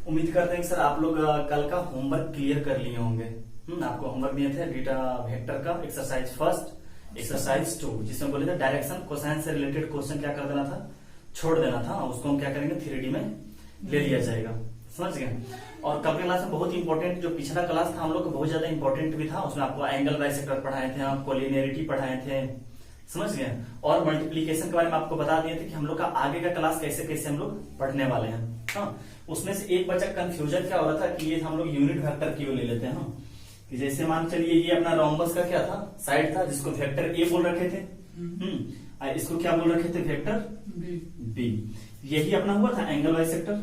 उम्मीद करते हैं कि सर आप लोग कल का होमवर्क क्लियर कर लिए होंगे। आपको होमवर्क दिए थे डेटा वेक्टर का एक्सरसाइज फर्स्ट, एक्सरसाइज 2, जिसमें बोले थे डायरेक्शन कोसाइन से रिलेटेड क्वेश्चन क्या कर देना था, छोड़ देना था। उसको हम क्या करेंगे, 3D में ले लिया जाएगा। समझ गए। और कल के क्लास में बहुत इंपॉर्टेंट, जो पिछला क्लास था हम लोग को बहुत ज्यादा इंपॉर्टेंट भी था। उसमें आपको एंगल बाइसेक्टर पढ़ाए थे, आपको लिनियरिटी पढ़ाए थे, समझ गए। और मल्टीप्लीकेशन के बारे में आपको बता दिए थे कि हम लोग का आगे का क्लास कैसे कैसे हम लोग पढ़ने वाले हैं। हाँ, उसमें से एक बच्चा कंफ्यूजन क्या हो रहा था कि ये हम लोग यूनिट वेक्टर क्यों ले लेते हैं। कि जैसे मान चलिए ये अपना रोम्बस का क्या था, साइड था, जिसको वेक्टर ए बोल रखे थे। इसको क्या बोल रखे थे, वेक्टर बी। यही अपना हुआ था एंगल बाइसेक्टर।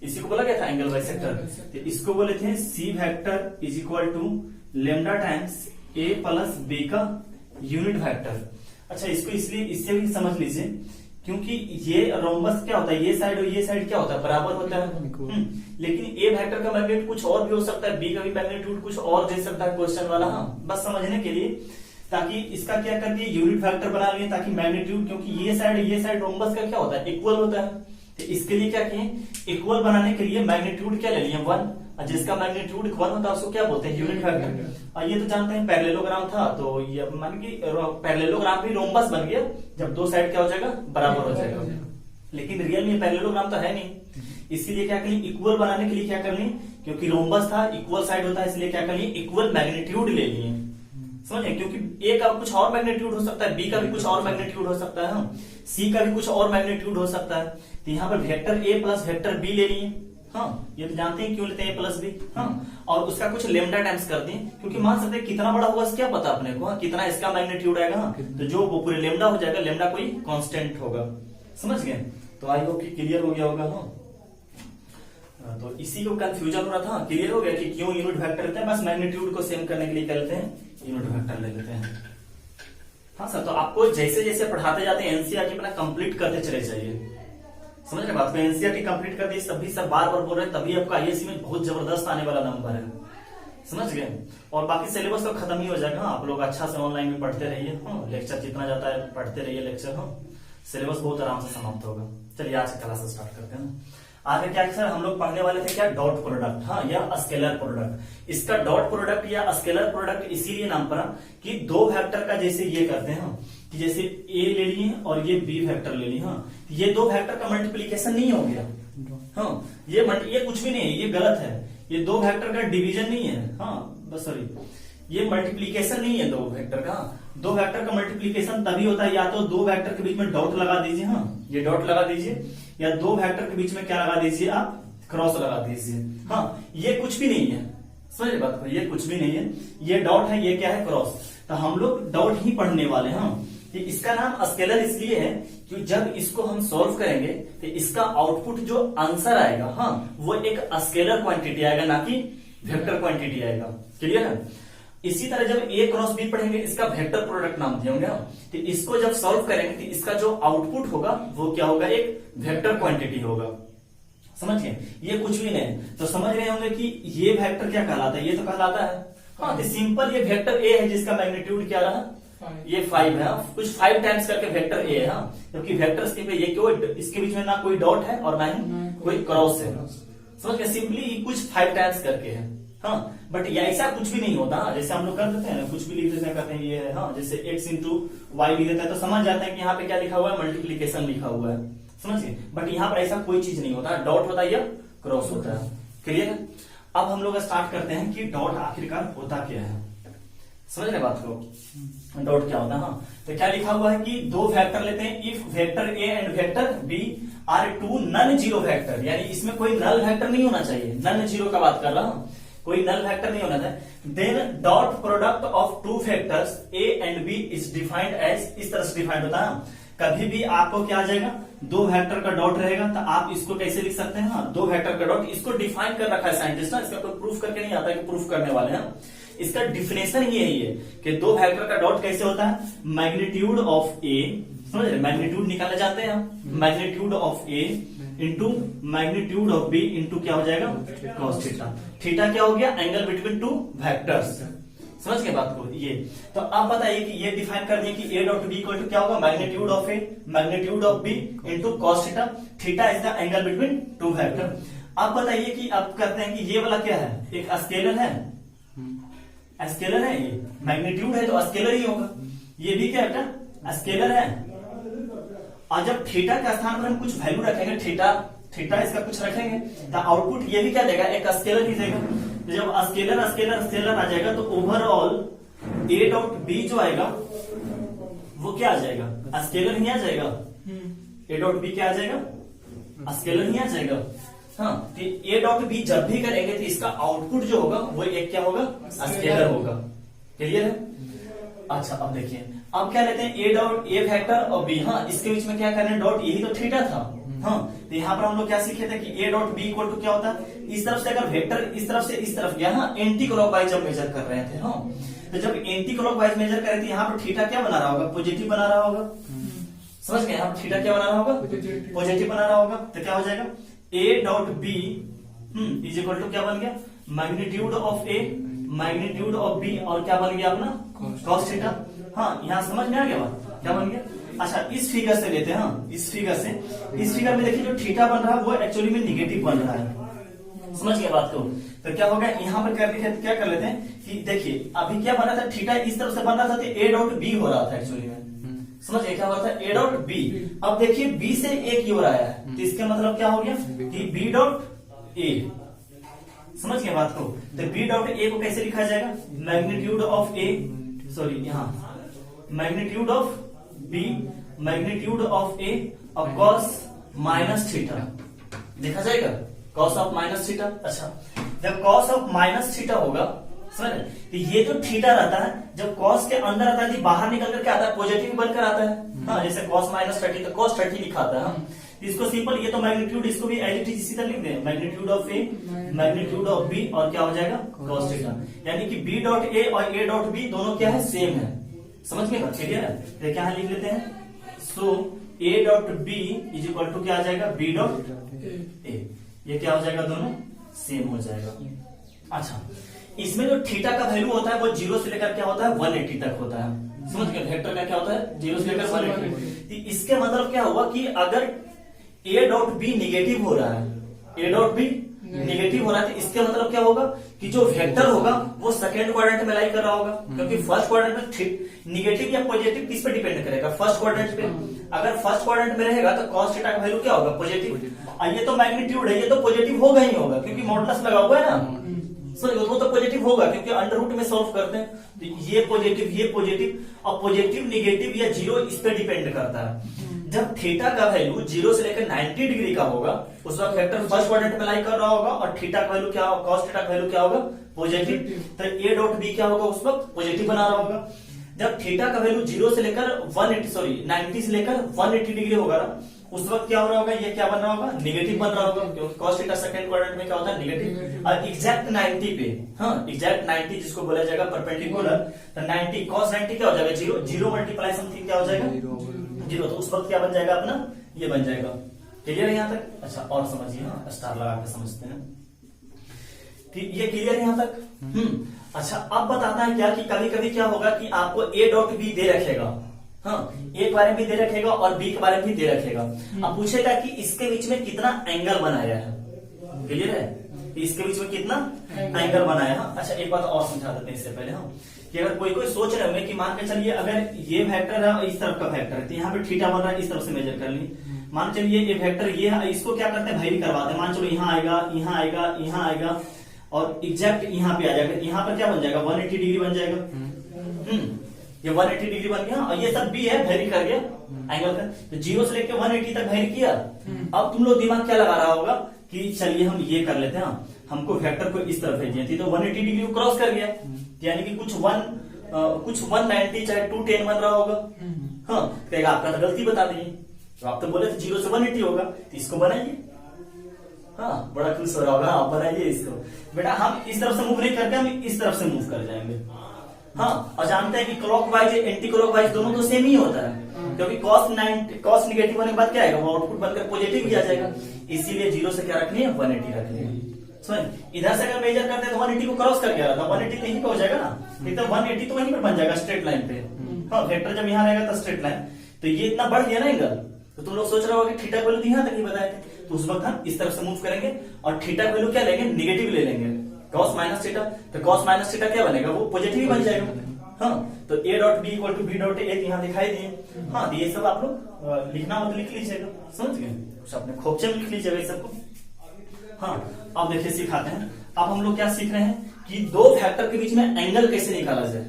इसी को बोला गया था एंगल बाइसेक्टर। तो इसको बोले थे C vector is equal to lambda times A plus B का यूनिट वेक्टर। अच्छा, इसको इसलिए इससे भी समझ लीजिए क्योंकि ये रोम्बस क्या होता है, ये साइड और ये साइड क्या होता है, बराबर होता है। लेकिन ए वेक्टर का मैग्नीट्यूड कुछ और भी हो सकता है, बी का भी मैग्नीट्यूड कुछ और दे सकता है क्वेश्चन वाला। हाँ, बस समझने के लिए, ताकि इसका क्या कर दिए, यूनिट वेक्टर बना लिए, ताकि मैग्नीट्यूड, क्योंकि ये साइड रोम्बस का क्या होता है, इक्वल होता है। तो इसके लिए क्या किए, इक्वल बनाने के लिए मैग्नीट्यूड क्या ले लिए, 1। जिसका मैग्नीट्यूड 1 होता है उसको क्या बोलते हैं, यूनिट वेक्टर। और ये तो जानते हैं पैरेललोग्राम था, तो ये मान की पैरेललोग्राम भी रोम्बस बन गया जब दो साइड क्या हो जाएगा, बराबर हो जाएगा। लेकिन रियल में पैरेललोग्राम तो है नहीं, इसीलिए क्या करिए, इक्वल बनाने के लिए क्या कर लिए, क्योंकि रोम्बस था, इक्वल साइड होता है, इसलिए क्या कर लिए, इक्वल मैग्नीट्यूड ले लिए। समझे, क्योंकि ए का कुछ और मैग्नीट्यूड हो सकता है, बी का भी कुछ और मैग्नीट्यूड हो सकता है, सी का भी कुछ और मैग्नीट्यूड हो सकता है। तो यहाँ पर vector A plus vector B ले लिए। हाँ, ये तो जानते हैं क्यों लेते हैं ए प्लस बी। हाँ, और उसका कुछ लेमडा टाइम्स कर दिए, क्योंकि मान सकते हैं कितना बड़ा होगा क्या पता अपने को, कितना इसका मैग्नीट्यूड आएगा। तो जो वो पूरे लेमडा हो जाएगा, लेमडा कोई कांस्टेंट होगा। समझ गए। तो आई होप कि क्लियर हो गया होगा। हाँ, तो इसी को कंफ्यूजन हो रहा था, क्लियर हो गया कि क्यों यूनिट वेक्टर लेते हैं। बस मैग्नीट्यूड को सेम करने के लिए क्या लेते हैं, यूनिट वेक्टर ले लेते हैं। हाँ सर, तो आपको जैसे जैसे पढ़ाते जाते हैं एनसीईआरटी अपना कंप्लीट करते चले जाइए। समझ रहे बात को, एनसीईआरटी कंप्लीट कर दी, सभी सब बार बार बोल रहे हैं, तभी आपका आईएससी में बहुत जबरदस्त आने वाला नंबर है। समझ गए। और बाकी सिलेबस तो खत्म ही हो जाएगा। आप लोग अच्छा से ऑनलाइन में पढ़ते रहिए। हाँ, लेक्चर जितना जाता है पढ़ते रहिए लेक्चर। हाँ, सिलेबस बहुत आराम से समाप्त होगा। चलिए आज का क्लास स्टार्ट करते हैं। आगे क्या सर हम लोग पढ़ने वाले थे, क्या, डॉट प्रोडक्ट। हाँ, या स्केलर प्रोडक्ट। इसका डॉट प्रोडक्ट या स्केलर प्रोडक्ट इसीलिए नाम पड़ा कि दो वेक्टर का जैसे ये करते हैं कि जैसे ए ले लिए और ये बी वेक्टर ले लिए। हाँ, ये दो वेक्टर का मल्टीप्लीकेशन नहीं हो गया। हाँ, ये कुछ भी नहीं है, ये गलत है। ये दो वेक्टर का डिवीजन नहीं है। हाँ, बस सॉरी, ये मल्टीप्लीकेशन नहीं है दो वेक्टर का। दो वेक्टर का मल्टीप्लीकेशन तभी होता है, या तो दो वेक्टर के बीच में डॉट लगा दीजिए। हाँ, ये डॉट लगा दीजिए, या दो वेक्टर के बीच में क्या लगा दीजिए, आप क्रॉस लगा दीजिए। हाँ, ये कुछ भी नहीं है। समझ बात को, ये कुछ भी नहीं है, ये डॉट है, ये क्या है, क्रॉस। तो हम लोग डॉट ही पढ़ने वाले हैं। इसका नाम स्केलर इसलिए है कि जब इसको हम सॉल्व करेंगे तो इसका आउटपुट जो आंसर आएगा, हाँ, वो एक स्केलर क्वांटिटी आएगा, ना कि वेक्टर क्वांटिटी आएगा। क्लियर है। इसी तरह जब ए क्रॉस बी पढ़ेंगे, इसका वेक्टर प्रोडक्ट नाम दिए होंगे। तो इसको जब सॉल्व करेंगे तो इसका जो आउटपुट होगा वो क्या होगा, एक वेक्टर क्वांटिटी होगा। समझ गए। ये कुछ भी नहीं। तो समझ रहे होंगे कि ये वेक्टर क्या कहलाता है, ये तो कहलाता है, हाँ, तो सिंपल ये वेक्टर ए है जिसका मैग्नीट्यूड क्या रहा, ये 5 है। कुछ 5 टाइम्स करके वेक्टर ए है। हाँ, क्योंकि वेक्टर्स के ये क्यों, इसके बीच में ना कोई डॉट है और ना ही कोई क्रॉस है। समझ गए। सिंपली कुछ 5 टाइम्स करके है। हाँ, बट ऐसा कुछ भी नहीं होता। जैसे हम लोग कर देते हैं, कुछ भी लिख देते हैं, कहते हैं ये है। हाँ, जैसे x इंटू वाई लिख देते हैं तो समझ जाते हैं कि यहाँ पे क्या लिखा हुआ है, मल्टीप्लीकेशन लिखा हुआ है। समझिए। बट यहाँ पर ऐसा कोई चीज नहीं होता, डॉट होता है या क्रॉस होता है। क्लियर है। अब हम लोग स्टार्ट करते हैं कि डॉट आखिरकार होता क्या है। समझ रहे बात को, डॉट क्या होता है। हाँ, तो क्या लिखा हुआ है कि दो वेक्टर लेते हैं, if vector A and vector B are two non zero vector, यानी इसमें कोई नल वेक्टर नहीं होना चाहिए। नन जीरो का बात कर रहा हूं, कोई नल वेक्टर नहीं होना चाहिए। Then dot product of two vectors A and B is defined as, इस तरह से डिफाइंड होता है। कभी भी आपको क्या आ जाएगा, दो वेक्टर का डॉट रहेगा, तो आप इसको कैसे लिख सकते हैं, हाँ, दो वेक्टर का डॉट। इसको डिफाइन कर रखा है साइंटिस्ट, इसका कोई प्रूफ करके नहीं आता कि प्रूफ करने वाले हैं। इसका डिफिनेशन ये है कि दो वेक्टर का डॉट कैसे होता है, मैग्नीट्यूड ऑफ ए, समझ रहे, मैग्नीट्यूड निकाले जाते हैं हम, magnitude of A into magnitude of B into क्या हो जाएगा, कॉस थीटा। थीटा क्या हो गया, एंगल बिटवीन टू वेक्टर्स। समझ गए बात को ये। तो आप बताइए कि ये डिफाइन कर दिए कि A dot B equal to क्या होगा, magnitude of A magnitude of B into cos theta, theta is the angle between two vector. आप बताइए कि आप करते हैं कि ये वाला क्या है, एक स्केलर है, स्केलर है, ये मैग्नीट्यूड है तो स्केलर ही होगा, ये भी क्या बेटा स्केलर है। और जब थीटा के स्थान पर हम कुछ वैल्यू रखेंगे, थीटा इसका कुछ रखेंगे तो आउटपुट ये भी क्या देगा, एक स्केलर ही देगा। जब स्केलर स्केलर स्केलर आ जाएगा तो ओवरऑल ए डॉट बी जो आएगा वो क्या आ जाएगा, स्केलर ही आ जाएगा। ए डॉट बी क्या आ जाएगा, स्केलर ही आ जाएगा। हाँ, तो ए डॉट बी जब भी करेंगे तो इसका आउटपुट जो होगा वो एक क्या होगा, स्केलर होगा। क्लियर है? अच्छा अब देखिए, अब क्या लेते हैं ए डॉट ए वेक्टर और बी, हाँ इसके बीच में क्या करना है डॉट, यही तो थीटा था। हाँ, तो यहाँ पर हम लोग क्या सीखे थे कि A dot B equal to क्या होता है, इस तरफ से अगर वेक्टर इस तरफ से इस तरफ गया, हाँ एंटी क्लॉकवाइज जब मेजर कर रहे थे। हाँ, तो जब एंटी क्लॉकवाइज मेजर कर रहे थे यहाँ पर थीटा क्या बना रहा होगा, पॉजिटिव बना रहा होगा। समझ गए, यहाँ पर थीटा क्या बना रहा होगा, पॉजिटिव बना रहा होगा। तो क्या हो जाएगा, A dot B is equal to क्या बन गया, magnitude of A magnitude of B और क्या बन गया अपना कॉस थीटा। हाँ, यहाँ समझ में आ गया बात, क्या बन गया। अच्छा इस फिगर से लेते हैं, हाँ इस फिगर से, इस फिगर में देखिए जो थीटा बन रहा है वो एक्चुअली में निगेटिव बन रहा है। समझ गए बात को। तो क्या होगा, यहाँ पर क्या कर लेते हैं कि देखिए अभी क्या बना था, थीटा इस तरफ से बन रहा था तो ए डॉट बी हो रहा था एक्चुअली में। समझ गए क्या हो रहा था, ए डॉट बी। अब देखिए बी से ए की ओर आया है तो इसका मतलब क्या हो गया कि बी डॉट ए। समझ गए बात को। तो बी डॉट ए को कैसे लिखा जाएगा, मैग्नीट्यूड ऑफ ए, सॉरी यहाँ magnitude of B magnitude of A और कॉस माइनस थीटा लिखा जाएगा, कॉस ऑफ माइनस थीटा। अच्छा जब कॉस ऑफ माइनस थीटा होगा, समझ तो ये जो थीटा रहता है जब कॉस के अंदर आता है बाहर निकल करके आता है, पॉजिटिव बनकर आता है। हाँ, जैसे कॉस माइनस 30 तो कॉस 30 लिखा आता है। इसको सिंपल, ये तो मैग्नीट्यूड, इसको भी एज इट इज इसी तरह लिख दें, magnitude of A magnitude of B और क्या हो जाएगा कॉस थीटा। यानी कि बी डॉट ए और ए डॉट बी दोनों क्या है, सेम है। समझ गए, क्लियर है। तो क्या लिख लेते हैं, so A dot B is equal to क्या आ जाएगा, बी डॉट ए। ये क्या हो जाएगा, दोनों सेम हो जाएगा। अच्छा इसमें जो थीटा का वैल्यू होता है वो 0 से लेकर क्या होता है 180 तक होता है। समझ गए, वेक्टर का क्या होता है 0 से लेकर 180। इसके मतलब क्या हुआ कि अगर ए डॉट बी निगेटिव हो रहा है, ए डॉट बी निगेटिव हो रहा है तो इसके मतलब क्या होगा कि जो वेक्टर होगा वो सेकेंड क्वाड्रेंट में लाई कर रहा होगा, क्योंकि फर्स्ट क्वाड्रेंट में निगेटिव या पॉजिटिव किस पे डिपेंड करेगा, फर्स्ट क्वाड्रेंट पे। अगर फर्स्ट क्वाड्रेंट में रहेगा तो कॉस थीटा का वैल्यू क्या होगा, पॉजिटिव। ये तो मैग्नीट्यूड है, ये तो पॉजिटिव होगा ही होगा क्योंकि मॉडुलस लगा हुआ है ना, वो तो पॉजिटिव होगा क्योंकि अंडर रूट में सॉल्व करते हैं। तो ये पॉजिटिव और पॉजिटिव निगेटिव या 0 इस पे डिपेंड करता है। जब थीटा का वैल्यू 0 से लेकर 90 डिग्री का होगा उस वक्त वेक्टर फर्स्ट क्वाड्रेंट में लाई कर रहा होगा और थीटा का वैल्यू क्या होगा, कॉस थीटा का वैल्यू क्या होगा, पॉजिटिव। तो ए डॉट बी क्या होगा, उस वक्त पॉजिटिव बना रहा होगा। जब थीटा का वैल्यू 0 से लेकर 90 से लेकर 180 डिग्री होगा ना, उस वक्त क्या हो रहा होगा, ये क्या बन रहा होगा, निगेटिव बन रहा होगा, क्योंकि कॉस थीटा सेकंड क्वाड्रेंट में क्या होता है, निगेटिव। और एग्जैक्ट 90 पे, हाँ एग्जैक्ट 90 जिसको बोला जाएगा परपेंडिकुलर, तो 90 cos 90 क्या हो जाएगा, 0 मल्टीप्लाई समथिंग क्या हो जाएगा 0। तो उस वक्त क्या बन जाएगा अपना, ये बन जाएगा। क्लियर है यहाँ तक। अच्छा और समझिए, हाँ स्टार लगा के समझते हैं, ये क्लियर है यहाँ तक। अच्छा अब बताता है क्या कि कभी कभी क्या होगा कि आपको ए डॉट बी दे रखेगा, हाँ ए के बारे में भी दे रखेगा और बी के बारे में भी दे रखेगा। अब पूछेगा कि इसके बीच में कितना एंगल बनाया है। क्लियर है, इसके बीच में कितना एंगल बनाया है। अच्छा एक बात और समझा देते हैं इससे पहले, हाँ कि अगर कोई सोच रहे होंगे कि मान के चलिए अगर ये वेक्टर है इस तरफ का वेक्टर है तो यहाँ पे थीटा बन रहा है, इस तरफ से मेजर कर ली। मान चलिए ये वेक्टर ये है, इसको क्या करते हैं भाई करवाते हैं, मान चलो यहाँ आएगा यहाँ आएगा यहाँ आएगा और एग्जैक्ट यहाँ पे आ जाएगा, यहाँ पर क्या बन जाएगा 180 डिग्री बन जाएगा। ये 180 डिग्री बन गया और ये सब भी है, वेरी कर गया एंगल का। तो 0 से लेकर 180 तक वेरी किया। अब तुम लोग दिमाग क्या लगा रहा होगा कि चलिए हम ये कर लेते हैं, हमको वेक्टर को इस तरफ भेजिए थी तो 180 डिग्री को क्रॉस कर गया, यानी कि कुछ 190 चाहे 210 बन रहा होगा। हाँ कहेगा आपका तो गलती बता दीजिए, तो आप तो बोले 0 से 180 होगा, तो इसको बनाइए। हाँ बड़ा खुश हो रहा होगा, आप बनाइए इसको। बेटा हम इस तरफ से मूव नहीं करते, हम इस तरफ से मूव कर जाएंगे। हाँ और जानते हैं कि क्लॉकवाइज एंटी क्लॉकवाइज दोनों तो सेम ही होता है, क्योंकि कॉस निगेटिव होने के बाद क्या आएगा, वो आउटपुट बनकर पॉजिटिव भी आ जाएगा। इसीलिए 0 से क्या रखनी है 180 रखनी है। समझ, इधर से अगर मेजर करते हैं तो 180 को क्रॉस करके आ रहा था, 180 तो यहीं पे हो जाएगा ना, एकदम 180 तो वहीं पर बन जाएगा स्ट्रेट लाइन पे। हाँ, वेक्टर जब यहाँ रहेगा तो स्ट्रेट लाइन, तो ये इतना बढ़ गया ना एंगल, तो तुम लोग सोच रहे हो कि थीटा वैल्यू यहाँ तक ही बताए थे, तो उस वक्त हम इस तरफ से मूव करेंगे और थीटा वैल्यू क्या लेंगे, निगेटिव ले लेंगे, कॉस माइनस थीटा, तो कॉस माइनस थीटा क्या बनेगा, वो पॉजिटिव ही बन जाएगा। हाँ, तो a dot B equal to B dot A यहाँ दिखाई दिए। हाँ, तो ये सब आप लोग लिखना मत लिख लीजिएगा, समझ गए, कुछ अपने खोपचे में लिख लीजिएगा ये सबको। हाँ, अब देखिए सिखाते हैं, अब हम लोग क्या सीख रहे हैं कि दो फैक्टर के बीच में एंगल कैसे निकाला जाए,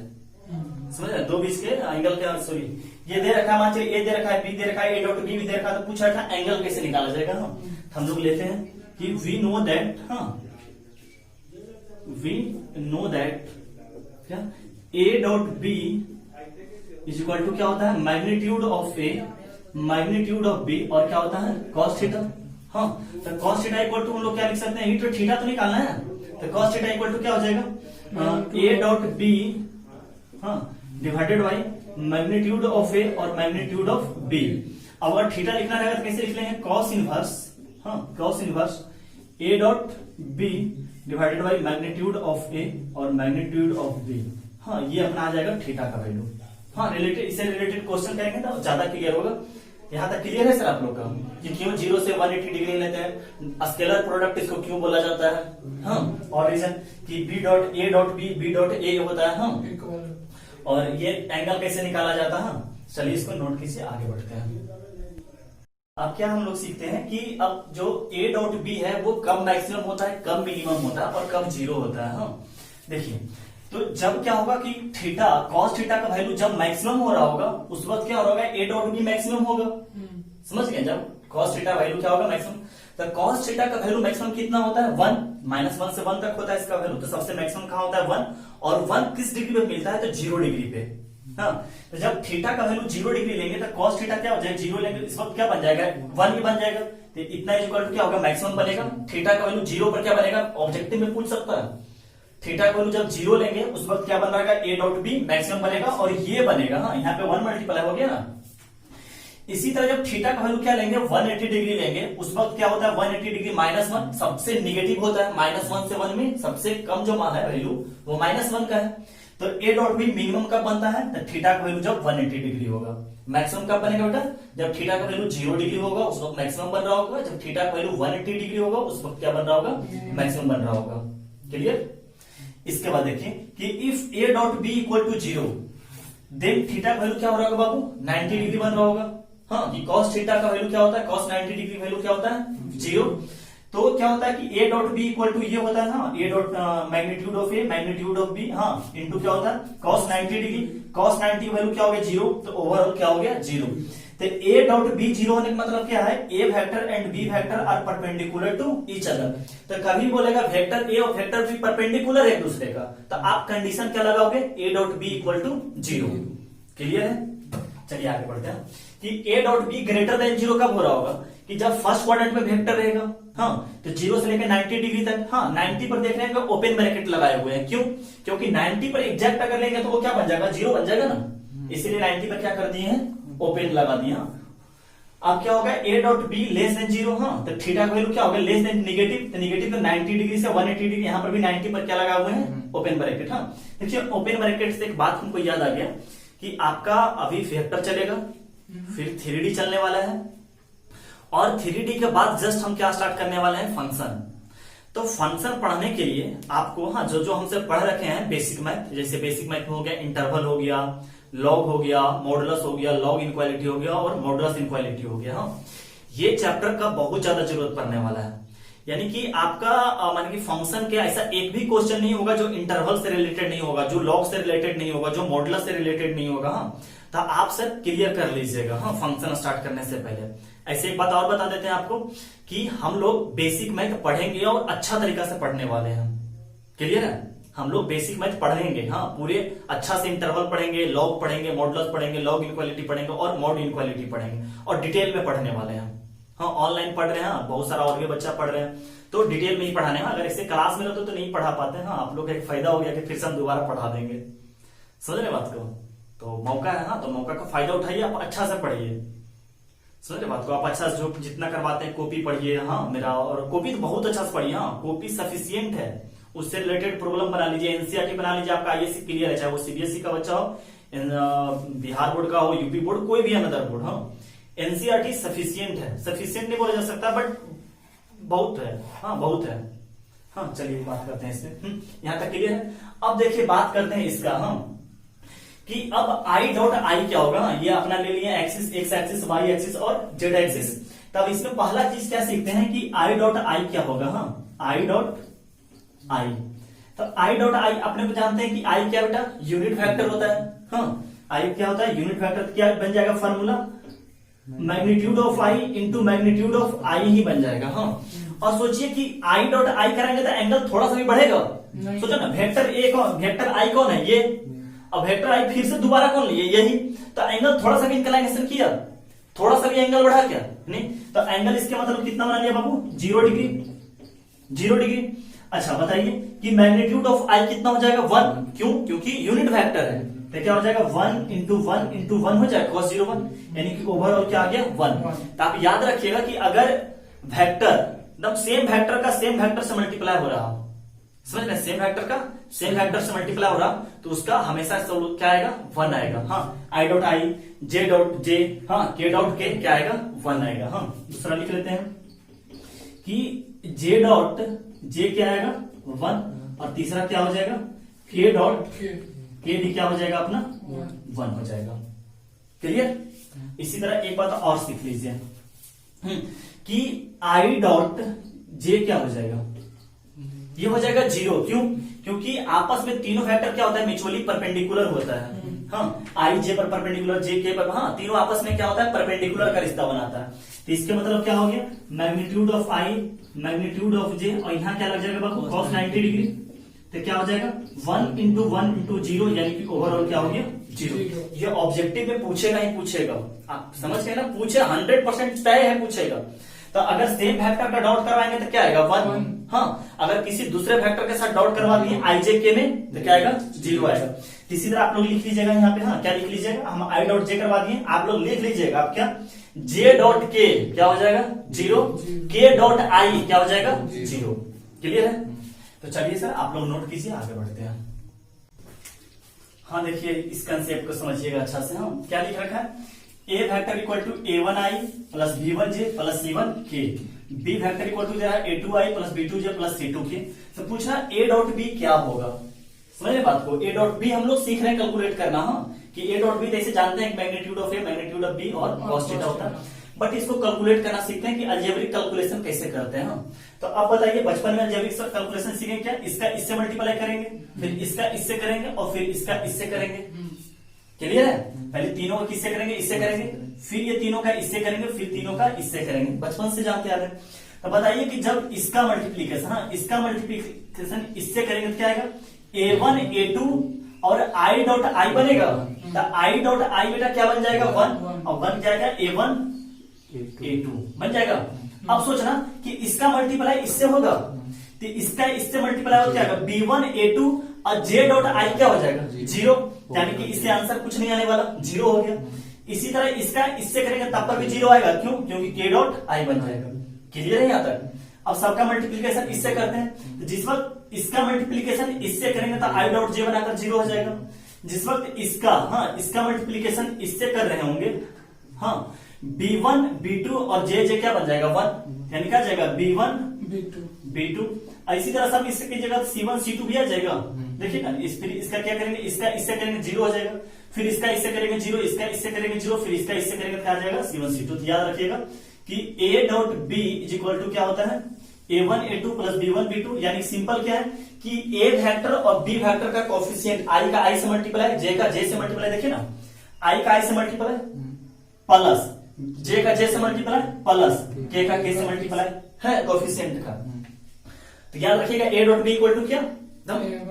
समझ रहे, दो बीच के एंगल के, सॉरी ये दे रखा है, मान चलिए ए दे रखा है, बी दे रखा है, ए डॉट बी भी दे रखा है, तो पूछा था एंगल कैसे निकाला जाएगा। हाँ, हम लोग लेते हैं कि वी नो दैट, हाँ वी नो दैट क्या A dot B is equal to क्या होता है, magnitude of A magnitude of B, और क्या होता है कॉस थीटा। हाँ, तो कॉस थीटा इक्वल टू हम लोग क्या लिख सकते हैं, तो थीटा तो निकालना है, तो कॉस थीटा इक्वल टू क्या हो जाएगा, ए डॉट बी, हाँ, divided by magnitude of A और मैग्नीट्यूड ऑफ बी। अब अगर थीटा लिखना रहेगा तो कैसे लिख लेंगे, कॉस इनवर्स, हाँ cos inverse A dot B divided by magnitude of A और मैग्नीट्यूड ऑफ बी। हाँ, ये अपना आ जाएगा थीटा का वैल्यू। हाँ, रिलेटेड, इससे रिलेटेड क्वेश्चन करेंगे तो ज्यादा क्लियर होगा। यहाँ तक क्लियर है सर आप लोग का कि क्यों 0 से 180 डिग्री लेते हैं, स्केलर प्रोडक्ट इसको क्यों बोला जाता है। हाँ, और रीजन कि B dot A dot B B dot A होता है। हाँ, और ये एंगल कैसे निकाला जाता है। चलिए इसको नोट कीजिए, आगे बढ़ते हैं। अब क्या हम लोग सीखते हैं कि अब जो ए डॉट बी है वो कब मैक्सिमम होता है, कब मिनिमम होता है और कब जीरो होता है। हाँ, देखिए, तो जब क्या होगा कि थीटा कॉस थीटा का वैल्यू जब मैक्सिमम हो रहा होगा उस वक्त क्या होगा, ए डॉट बी मैक्सिमम होगा। समझ गए, जब कॉस थीटा वैल्यू क्या होगा मैक्सिमम, तो कॉस थीटा का वैल्यू मैक्सिमम कितना होता है, 1 -1 से 1 तक होता है इसका वैल्यू। तो सबसे मैक्सिमम कहां होता है 1, और 1 किस डिग्री पे मिलता है, तो 0 डिग्री पे। हाँ, तो जब थीटा का वैल्यू 0 डिग्री लेंगे तो कॉस थीटा क्या हो जाएगा, 0 लेंगे, इस वक्त क्या बन जाएगा, 1 भी बन जाएगा। तो इतना इक्वल टू क्या होगा, मैक्सिमम बनेगा। थीटा का वैल्यू 0 पर क्या बनेगा, ऑब्जेक्टिव में पूछ सकता है। थीटा का वैल्यू जब 0 लेंगे उस वक्त क्या बन रहा है, ए डॉट बी मैक्सिमम बनेगा, और ये बनेगा। हाँ, यहाँ पे 1 मल्टीप्लाई हो गया ना। इसी तरह जब थीटा का वैल्यू क्या लेंगे, 180 डिग्री लेंगे, उस वक्त क्या होता है, 180 डिग्री -1 सबसे निगेटिव होता है। -1 से 1 में सबसे कम जो मान है वैल्यू वो -1 का है। तो ए डॉट बी मिनिमम कब बनता है, तो थीटा का वैल्यू जब 180 डिग्री होगा। मैक्सिमम कब बनेगा बेटा, जब थीटा का वैल्यू 0 डिग्री होगा उस वक्त मैक्सिमम बन रहा होगा। जब थीटा का वैल्यू 180 डिग्री होगा उस वक्त क्या बन रहा होगा, मैक्सिमम बन रहा होगा। क्लियर। इसके बाद देखिए कि if A dot B equal to 0 then theta का वैल्यू क्या हो रहा होगा बाबू, 90 डिग्री बन रहा होगा। हाँ, कि cos थीटा का वैल्यू क्या होता है, cos 90 डिग्री वैल्यू क्या होता है, 0। तो क्या होता है कि A dot B equal to ये होता है, हाँ A dot magnitude of A magnitude of B, हाँ इंटू क्या होता है cos 90 डिग्री। cos 90 की वैल्यू क्या हो गया, 0, तो ओवरऑल क्या हो गया 0। तो ए डॉट बी 0 होने का मतलब क्या है, A vector and B vector are perpendicular to each other. तो कभी बोलेगा वेक्टर ए और वेक्टर बी परपेंडिकुलर है एक दूसरे का, तो आप कंडीशन क्या लगाओगे, A dot B equal to 0। Clear है। चलिए आगे बढ़ते हैं कि A dot B greater than 0 कब हो रहा होगा, कि जब फर्स्ट क्वाड्रेंट में वेक्टर रहेगा। हाँ, तो 0 से लेकर 90 डिग्री तक। हाँ, 90 पर देख रहे हैं ओपन ब्रैकेट लगाए हुए हैं, क्यों, क्योंकि 90 पर एग्जैक्ट अगर लेंगे तो वो क्या बन जाएगा, 0 बन जाएगा ना, इसीलिए 90 पर क्या कर दिए हैं, ओपन लगा दिया। अब क्या होगा, ए डॉट बी लेस देन 0। हाँ, तो थीटा का वैल्यू क्या होगा, लेस देन निगेटिव, तो निगेटिव तो 90 डिग्री से 180 डिग्री, यहाँ पर भी 90 पर क्या लगा हुए हैं, ओपन ब्रैकेट। हाँ, देखिए ओपन ब्रैकेट से एक बात हमको याद आ गया कि आपका अभी वेक्टर चलेगा, फिर 3D चलने वाला है, और 3D के बाद जस्ट हम क्या स्टार्ट करने वाले हैं, फंक्शन। तो फंक्शन पढ़ने के लिए आपको, हाँ जो जो हमसे पढ़ रखे हैं बेसिक मैथ, जैसे बेसिक मैथ में हो गया इंटरवल हो गया, लॉग हो गया, मॉडुलस हो गया, लॉग इनक्वालिटी हो गया और मॉडुलस इनक्वालिटी हो गया। हाँ, ये चैप्टर का बहुत ज्यादा जरूरत पड़ने वाला है। यानी कि आपका मान कि फंक्शन के ऐसा एक भी क्वेश्चन नहीं होगा जो इंटरवल से रिलेटेड नहीं होगा, जो लॉग से रिलेटेड नहीं होगा, जो मॉडुलस से रिलेटेड नहीं होगा। हाँ, तो आप सर क्लियर कर लीजिएगा। हाँ, फंक्शन स्टार्ट करने से पहले ऐसे एक बात और बता देते हैं आपको कि हम लोग बेसिक मैथ पढ़ेंगे और अच्छा तरीका से पढ़ने वाले हैं। क्लियर है, हम लोग बेसिक मैथ पढ़ेंगे। हाँ, पूरे अच्छा से इंटरवल पढ़ेंगे, लॉग पढ़ेंगे, मॉडुलस पढ़ेंगे, लॉग इनक्वालिटी पढ़ेंगे और मॉड इनक्वालिटी पढ़ेंगे, और डिटेल में पढ़ने वाले हैं। हाँ, ऑनलाइन पढ़ रहे हैं, बहुत सारा और भी बच्चा पढ़ रहे हैं, तो डिटेल में ही पढ़ाने हैं। अगर इससे क्लास में रहते तो नहीं पढ़ा पाते। हाँ, आप लोग का एक फायदा हो गया कि फिर से हम दोबारा पढ़ा देंगे। समझ रहे बात को, तो मौका है। हाँ, तो मौका का फायदा उठाइए, आप अच्छा से पढ़िए। समझ रहे बात को? आप अच्छा जो जितना करवाते हैं कॉपी पढ़िए, हाँ मेरा, और कॉपी तो बहुत अच्छा से पढ़िए, हाँ कॉपी सफिशियंट है, उससे रिलेटेड प्रॉब्लम बना लीजिए, एनसीईआरटी बना लीजिए, आपका आईएससी क्लियर है, चाहे वो सीबीएसई का बच्चा हो, बिहार बोर्ड का हो, यूपी बोर्ड, कोई भी अनदर बोर्ड। हाँ एनसीईआरटी सफिशियंट है, सफिशियंट नहीं बोला जा सकता बट बहुत है, हाँ बहुत है। हाँ चलिए बात करते हैं इसमें, यहाँ तक क्लियर है। अब देखिए बात करते हैं इसका, हाँ कि अब आई डॉट आई क्या होगा, ये अपना ले लिया axis, X axis, Y axis और जेड एक्सिस। तब इसमें पहला चीज क्या सीखते हैं कि आई डॉट आई क्या होगा, हाँ आई डॉट आई। तो आई डॉट आई अपने को जानते हैं कि आई क्या बेटा, यूनिट वेक्टर होता है, हाँ आई क्या होता है, यूनिट वेक्टर। क्या बन जाएगा formula, magnitude of i into magnitude of i ही बन जाएगा। हाँ और सोचिए कि आई डॉट आई करेंगे तो एंगल थोड़ा सा भी बढ़ेगा, सोचो ना, वेक्टर ए कौन, वेक्टर आई कौन है ये, अब वेक्टर आई फिर से दोबारा कौन लिए, यही, तो एंगल थोड़ा सा भी इंक्लाइनेशन किया, थोड़ा सा भी एंगल बढ़ा क्या, नहीं, तो एंगल इसके मतलब कितना बना लिया बाबू, 0 डिग्री, 0 डिग्री। अच्छा बताइए कि मैग्नीट्यूड ऑफ आई कितना हो जाएगा, 1, क्यों, क्योंकि यूनिट वेक्टर है, तो क्या हो जाएगा 1 इंटू 1 इंटू 1 हो जाएगा cos 0 1, यानी कि ओवरऑल क्या आ गया 1। तो आप याद रखिएगा कि अगर वेक्टर एकदम सेम वेक्टर का सेम वेक्टर से मल्टीप्लाई हो रहा, समझ रहे, सेम वेक्टर का सेम वेक्टर से मल्टीप्लाई हो रहा, तो उसका हमेशा क्या आएगा 1 आएगा। हाँ I dot I, J dot J, हाँ के डॉट के क्या आएगा 1 आएगा। हाँ दूसरा लिख लेते हैं कि जे डॉट जे क्या आएगा 1, और तीसरा क्या हो जाएगा के डॉट के भी क्या हो जाएगा अपना 1 हो जाएगा। क्लियर। इसी तरह एक बात और सीख लीजिए कि आई डॉट जे क्या हो जाएगा, ये हो जाएगा 0, क्यों, क्योंकि आपस में तीनों वेक्टर क्या होता है, म्यूचुअली परपेंडिकुलर होता है। हाँ आई जे पर परपेंडिकुलर, जे के पर, हाँ तीनों आपस में क्या होता है, परपेंडिकुलर का रिश्ता बनाता है। तो इसके मतलब क्या हो गया, magnitude of i magnitude of j, और यहाँ क्या लग जाएगा बाबू cos 90 डिग्री, तो क्या हो जाएगा 1 इंटू 1 इंटू 0, यानी कि ओवरऑल क्या हो गया 0। ये ऑब्जेक्टिव में पूछेगा ही पूछेगा, आप समझ गए ना, पूछे 100% तय है पूछेगा। तो अगर सेम वेक्टर का डॉट करवाएंगे तो क्या आएगा 1, हाँ अगर किसी दूसरे वेक्टर के साथ डॉट करवा दिए आई जे के में तो क्या आएगा 0 आएगा। इसी तरह आप लोग लिख लीजिएगा यहाँ पे, हाँ क्या लिख लीजिएगा, हम आई डॉट जे करवा दिए, आप लोग लिख लीजिएगा आप क्या, जे डॉट के क्या हो जाएगा 0, के डॉट आई क्या हो जाएगा 0। क्लियर है। तो चलिए सर आप लोग नोट कीजिए, आगे बढ़ते हैं। हाँ देखिए इस कंसेप्ट को समझिएगा अच्छा से। हाँ क्या लिख रखा है, A vector equal to a1i plus b1j plus c1k, B vector equal to a2i plus b2j plus c2k। तो पूछा a डॉट b क्या होगा, समझ रहे बात को, a डॉट b हम लोग सीख रहे हैं कैलकुलेट करना, हाँ कि a डॉट b जैसे जानते हैं magnitude of a magnitude of b और cos थीटा होता है, बट इसको कैलकुलेट करना सीखते हैं कि अलजेब्रिक कैलकुलेशन कैसे करते हैं। हाँ तो अब बताइए बचपन में अलजेब्रिक कैलकुलेशन सीखेंगे क्या, इसका इससे मल्टीप्लाई करेंगे, फिर इसका इससे करेंगे और फिर इसका इससे करेंगे। क्लियर है, पहले तीनों का किससे करेंगे, इससे करेंगे, फिर ये तीनों का इससे करेंगे, फिर तीनों का इससे करेंगे, बचपन से जानते आ रहे हैं। तो बताइए कि जब इसका मल्टीप्लीकेशन, हाँ इसका मल्टीप्लीकेशन इससे करेंगे तो क्या आएगा, a1 a2 और आई डॉट आई बनेगा, तो आई डॉट आई बेटा क्या बन जाएगा 1, और 1 क्या आएगा a1 a2 बन जाएगा। अब सोचना कि इसका मल्टीप्लाई इससे होगा, तो इसका इससे मल्टीप्लाई हो क्या आएगा b1 a2 और j डॉट आई क्या हो जाएगा 0, यानी कि इससे आंसर कुछ नहीं आने वाला, 0 हो गया। इसी तरह इसका इससे करेंगे तब पर भी 0 आएगा, क्यों, क्योंकि k डॉट आई बन जाएगा। क्लियर है यहाँ तक। अब सबका मल्टीप्लीकेशन इससे करते हैं, तो जिस वक्त इसका मल्टीप्लीकेशन इससे करेंगे तो आई डॉट जे बनाकर 0 हो जाएगा। जिस वक्त इसका, हाँ इसका मल्टीप्लीकेशन इससे कर रहे होंगे, हाँ b1 b2 और जे क्या बन जाएगा 1, यानी क्या जाएगा b1 b2। इसी तरह सब इससे कीजिएगा तो c1 c2 भी आ जाएगा। देखिए ना, फिर इसका क्या करेंगे, इसका इससे करेंगे 0 हो जाएगा, फिर इसका इससे करेंगे 0, इसका इससे करेंगे 0, फिर इसका इससे करेंगे क्या आ जाएगा c1 c2। तो याद रखिएगा कि a dot b is equal to क्या होता है a1 a2 plus b1 b2, यानी सिंपल क्या है कि a वेक्टर और b वेक्टर का कोफिशिएंट i का i से मल्टीप्लाई, j का j से मल्टीप्लाई, देखिए ना i का i से मल्टीप्लाई प्लस j का j से मल्टीप्लाई प्लस k का k से मल्टीप्लाई है कोफिशिएंट का। तो याद रखिएगा a dot b equal to क्या,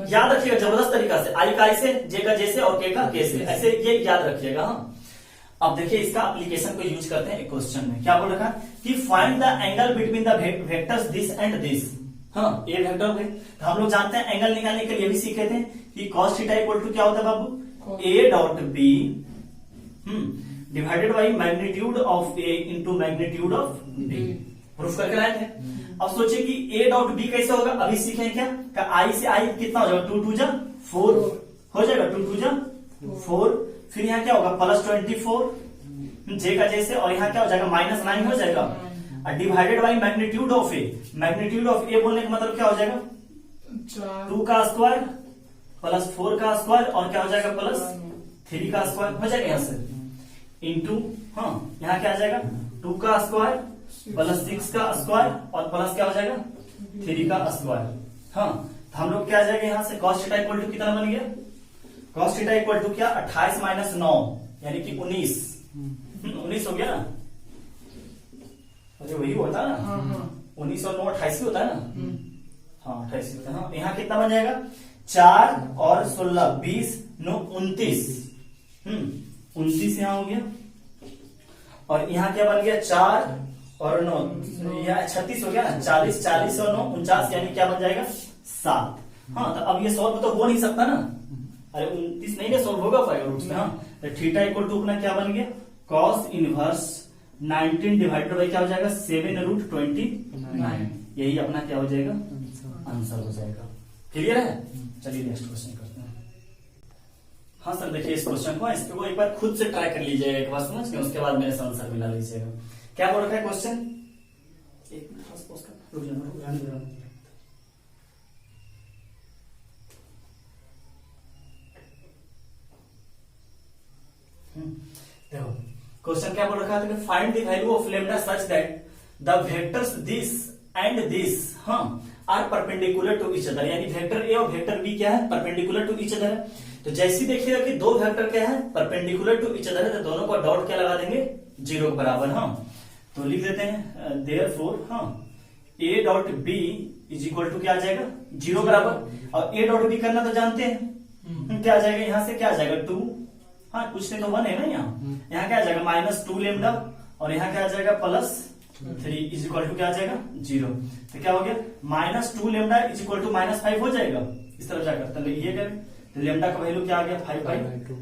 याद रखिएगा जबरदस्त तरीका से, i का i से, j का j से और k का k से, ऐसे ये याद रखिएगा। हाँ अब देखिए इसका एप्लीकेशन को यूज करते हैं एक क्वेश्चन में। क्या बोल रखा है कि find the angle between the vectors this and this. हाँ ये वेक्टर हो गए, तो हम लोग जानते हैं एंगल निकालने के लिए भी सीखे थे कि cos थीटा इक्वल टू क्या होता है बाबू, a dot b divided by magnitude of A into magnitude of B. Proof करके लाए थे। अब सोचिए कि ए डॉट बी कैसे होगा, अभी सीखे क्या आई से आई कितना हो जाएगा, 2 2 जा 4 हो जाएगा, 2 2 जा 4। फिर यहाँ क्या होगा प्लस 24 जे का जैसे, और यहाँ क्या हो जाएगा -9 हो जाएगा। Divided by magnitude of A, magnitude of A बोलने का मतलब क्या हो जाएगा 2 का स्क्वायर प्लस 4 का स्क्वायर और क्या हो जाएगा प्लस 3 का स्क्वायर हो जाएगा यहाँ से इंटू, हाँ यहाँ क्या आ जाएगा 2 का स्क्वायर प्लस 6 का स्क्वायर और प्लस क्या हो जाएगा 3 का स्क्वायर। हाँ तो हम लोग क्या आ जाएगा यहाँ से cos थीटा इक्वल टू कितना बन गया, cos थीटा इक्वल टू क्या 28 माइनस 9 यानी कि 19 हो गया ना। अरे वही होता है ना 19 और 9 28 होता है ना। हाँ 28 होता है। हाँ यहाँ कितना बन जाएगा 4 और 16 20 9 29 29 यहाँ हो गया। और यहाँ क्या बन गया 4 और 9 यहाँ 36 हो गया ना, 40 40 और 9 49 यानी क्या बन जाएगा 7। हाँ तो अब ये सॉल्व तो हो नहीं सकता ना, अरे 29 नहीं ना सॉल्व होगा 5 रूट्स में। हाँ तो थीटा इक्वल टू अपना क्या बन गया cos इनवर्स 19 डिवाइडेड बाई क्या हो जाएगा 7√29। यही अपना क्या हो जाएगा आंसर हो जाएगा। क्लियर है। चलिए नेक्स्ट क्वेश्चन करते हैं। हाँ सर देखिए इस क्वेश्चन को इसको एक बार खुद से ट्राई कर लीजिएगा, एक बार समझ के उसके बाद मेरे से आंसर मिला लीजिएगा। क्या बोल रखा है क्वेश्चन, एक मिनट देखो क्वेश्चन क्या बोल रखा है, find the value of lambda such that the vectors this and this are perpendicular to each other, यानी वेक्टर ए और वेक्टर बी क्या है परपेंडिकुलर टू ईच अदर है। तो जैसे देखिएगा कि दो वेक्टर क्या है परपेंडिकुलर टू ईच अदर है, तो दोनों को डॉट क्या लगा देंगे 0 के बराबर। हाँ तो लिख देते हैं देयरफॉर हाँ A dot B is equal to क्या आ जाएगा 0 बराबर। और ए डॉट बी करना तो जानते हैं क्या आ जाएगा, यहाँ से क्या आ जाएगा 2, हाँ कुछ नहीं तो 1 है ना, यहाँ क्या आ जाएगा -2 लेमडा और यहाँ क्या आ जाएगा +3 इज इक्वल टू क्या आ जाएगा 0। तो क्या हो गया -2 लेमडा इज इक्वल टू -5 हो जाएगा। इस तरफ जाकर तो ये करें तो लेमडा का वैल्यू क्या आ गया 5/2।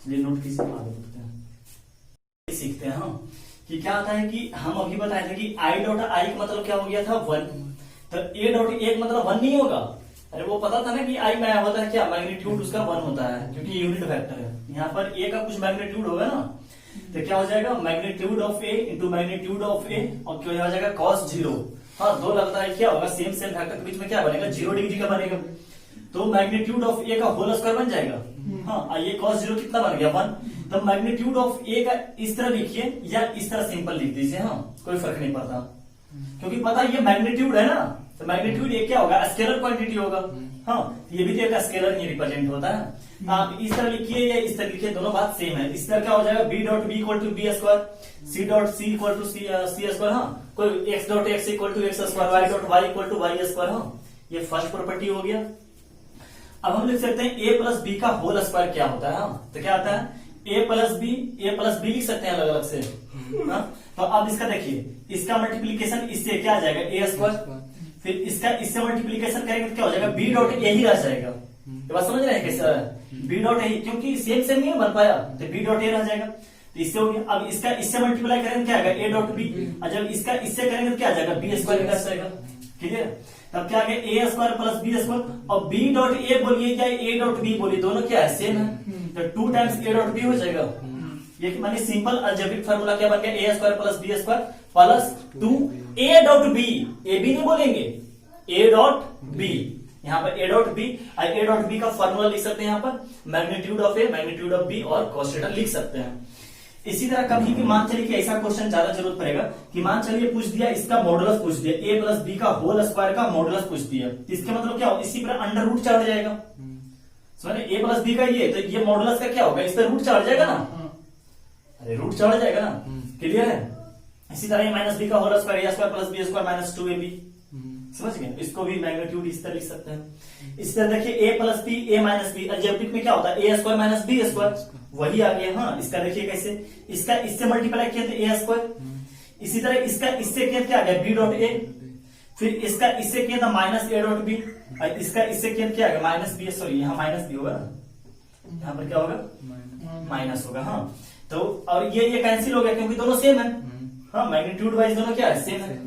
चलिए नोट कीजिए, आगे बढ़ते हैं। सीखते हैं हम कि क्या आता है कि हम अभी बताए थे कि आई डॉट आई का मतलब क्या हो गया था 1, तो ए डॉट ए का मतलब 1 नहीं होगा। अरे वो पता था ना कि आई में होता है क्या मैग्नीट्यूड उसका 1 होता है क्योंकि यूनिट वेक्टर है। यहाँ पर ए का कुछ मैग्नीट्यूड होगा ना, तो क्या हो जाएगा magnitude of A into magnitude of A और क्या हो जाएगा cos 0। हाँ 2 लगता है क्या होगा सेम वेक्टर के बीच में क्या बनेगा 0 डिग्री का बनेगा, तो मैग्नीट्यूड ऑफ ए का होल स्क्वायर बन जाएगा। हाँ ये cos 0 कितना बन गया 1। तो मैग्नीट्यूड ऑफ ए का इस तरह लिखिए या इस तरह सिंपल लिख दीजिए, हाँ कोई फर्क नहीं पड़ता क्योंकि पता ये मैग्नीट्यूड है ना, तो मैग्नीट्यूड ये क्या होगा स्केलर क्वांटिटी होगा। हाँ ये भी तो एक स्केलर ही रिप्रेजेंट होता है। आप इस तरह लिखिए या इस तरह लिखिए दोनों बात सेम है। इस तरह क्या हो जाएगा B dot B equal to B square, C dot C equal to C square, हाँ कोई X dot X equal to X square, Y dot Y equal to Y square. हाँ ये फर्स्ट प्रॉपर्टी हो गया। अब हम लिख सकते हैं ए प्लस बी का होल स्क्वायर क्या होता है। हाँ तो क्या आता है ए प्लस बी लिख सकते हैं अलग अलग से। हाँ तो अब इसका देखिए इसका मल्टीप्लीकेशन इससे क्या आ जाएगा ए स्क्वायर, फिर इसका इससे मल्टीप्लीकेशन करेंगे तो क्या हो जाएगा बी डॉट ए ही रह जाएगा। ये बात समझ रहे हैं कैसे बी डॉट ए, क्योंकि सेम नहीं बन पाया तो बी डॉट ए रह जाएगा। तो इससे हो गया। अब इसका इससे मल्टीप्लाई करेंगे क्या आएगा ए डॉट बी, और जब इसका इससे करेंगे तो क्या आ जाएगा बी स्क्वायर रह जाएगा। ठीक है तब क्या आ गया A square plus B square, और बी डॉट ए बोलिए या ए डॉट बी बोलिए दोनों क्या है सेम है, तो 2 टाइम्स ए डॉट बी हो जाएगा। ये मानी सिंपल अलजेब्रिक फार्मूला क्या बन गया A square plus B square plus 2 A dot B, A B नहीं बोलेंगे ए डॉट बी, यहाँ पर ए डॉट बी का फॉर्मूला लिख सकते हैं यहाँ पर magnitude of A magnitude of B और cos थीटा लिख सकते हैं। इसी तरह कभी भी मान चलिए कि ऐसा क्वेश्चन ज्यादा जरूरत पड़ेगा कि मान चलिए पूछ दिया इसका मॉडुलस पूछ दिया ए प्लस बी का होल स्क्वायर का मॉडुलस पूछ दिया, इसके मतलब क्या हो इसी पर अंडर रूट चढ़ जाएगा। समझ ए प्लस बी का ये तो ये मॉडुलस का क्या होगा इस पर रूट चढ़ जाएगा ना, अरे रूट चढ़ जाएगा ना। क्लियर है। इसी तरह माइनस बी का whole square A square plus B square minus 2ab, समझ गए। इसको भी मैग्नीट्यूड इस तरह लिख सकते हैं। इस तरह देखिए ए प्लस बी ए माइनस बी अलजेब्रिक में क्या होता है A square minus B square, वही आ गया। हाँ इसका देखिए कैसे इसका इससे मल्टीप्लाई किया तो ए स्क्वायर, इसी तरह इसका इससे किया क्या आ गया बी डॉट ए, फिर इसका इससे किया था माइनस ए डॉट बी, और इसका इससे किया क्या आ गया माइनस बी, सॉरी यहाँ माइनस बी होगा यहाँ पर क्या होगा माइनस होगा। हाँ तो और ये कैंसिल हो गया क्योंकि दोनों सेम है। हाँ मैग्नीट्यूड वाइज दोनों क्या है सेम है।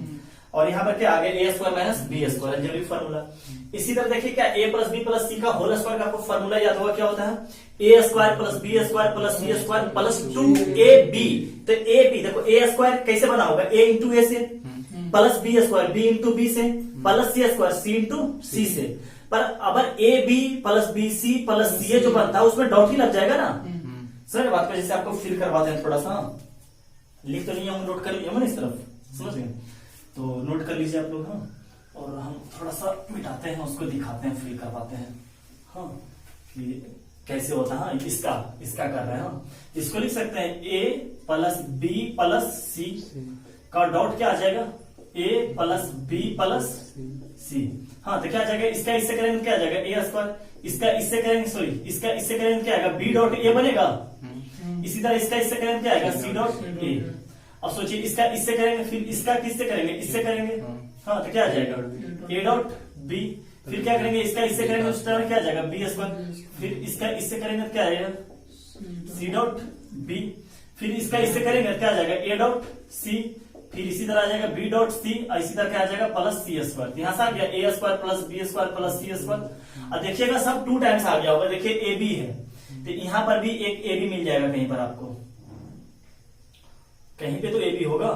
और यहाँ पर क्या आ गया A square minus B square general formula. इसी तरह देखिए क्या A plus B plus C का होल स्क्वायर का आपको फॉर्मूला याद होगा क्या होता है A square plus B square plus C square plus 2ab। तो ए बी देखो ए स्क्वायर कैसे बना होगा ए इंटू ए से plus B square B into B से plus C square C into C से। पर अगर A B plus B C plus C जो बनता है उसमें डॉट ही लग जाएगा ना। समझ बात को जैसे आपको फिल करवाते हैं थोड़ा सा लिख तो नहीं हम नोट कर लिए ना इस तरफ समझ गए तो नोट कर लीजिए आप लोग। हाँ और हम थोड़ा सा मिटाते हैं उसको दिखाते हैं फिल करवाते हैं। हाँ कि कैसे होता है। हाँ इसका कर रहे हैं। हाँ इसको लिख सकते हैं ए प्लस बी प्लस सी का डॉट क्या आ जाएगा ए प्लस बी प्लस सी। हाँ तो क्या आ जाएगा इसका इससे करेंगे क्या आ जाएगा ए स्क्वायर इसका इससे करेंगे सॉरी इसका इससे करेंगे क्या आएगा बी डॉट ए बनेगा। इसी तरह इसका इससे करेंगे क्या आएगा सी डॉट ए। अब सोचिए इसका इससे करेंगे फिर इसका किससे करेंगे इससे करेंगे। हाँ तो क्या आ जाएगा ए डॉट बी। फिर क्या करेंगे इसका इससे करेंगे उस तरह क्या आ जाएगा बी स्क्वायर। फिर इसका इससे करेंगे तो क्या आएगा सी डॉट बी। फिर इसका इससे करेंगे क्या आ जाएगा ए डॉट सी। फिर इसी तरह आ जाएगा बी डॉट सी और इसी तरह क्या आ जाएगा प्लस सी स्क्वायर। यहाँ से आ गया A square plus B square plus C square. अब देखिएगा सब 2 टाइम्स आ गया होगा। देखिए ए बी है तो यहाँ पर भी एक ए बी मिल जाएगा कहीं पर आपको कहीं पे तो ए बी होगा।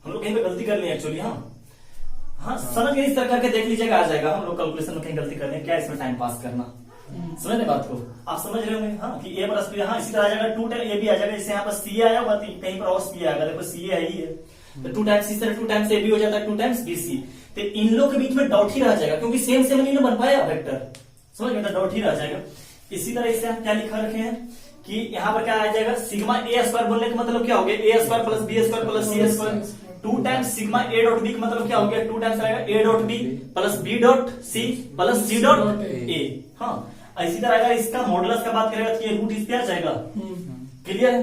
हम लोग कहीं पे गलती कर रहे हैं एक्चुअली। हाँ समझ गए इस तरह करके देख लीजिएगा आ जाएगा। हम लोग कैलकुलेशन में कहीं गलती कर रहे हैं क्या इसमें टाइम पास करना समझ रहे बात को आप समझ रहे होंगे। हाँ कि ए प्लस बी। हाँ इसी तरह आ जाएगा 2 टाइम ए बी आ जाएगा। जैसे यहाँ पर सी आया होगा कहीं पर और सी आएगा। देखो सी है ही है तो 2 टाइम्स इस तरह 2 टाइम्स ए बी हो जाता है 2 टाइम्स बी सी। तो इन लोग के बीच में डॉट ही रह जाएगा क्योंकि सेम सेम नहीं बन पाया वेक्टर समझ गए डॉट ही रह जाएगा। इसी तरह इसे हम क्या लिखा रखे हैं कि यहाँ पर क्या आ जाएगा सिग्मा ए स्क्वायर बोलने का मतलब क्या हो गया A square plus B square plus C square 2 times sigma A dot B का मतलब क्या हो गया 2 टाइम्स आएगा A dot B plus B dot C plus C dot A. हाँ इसी तरह अगर इसका मॉडुलस का बात करेगा तो ये रूट इस पे आ जाएगा। क्लियर है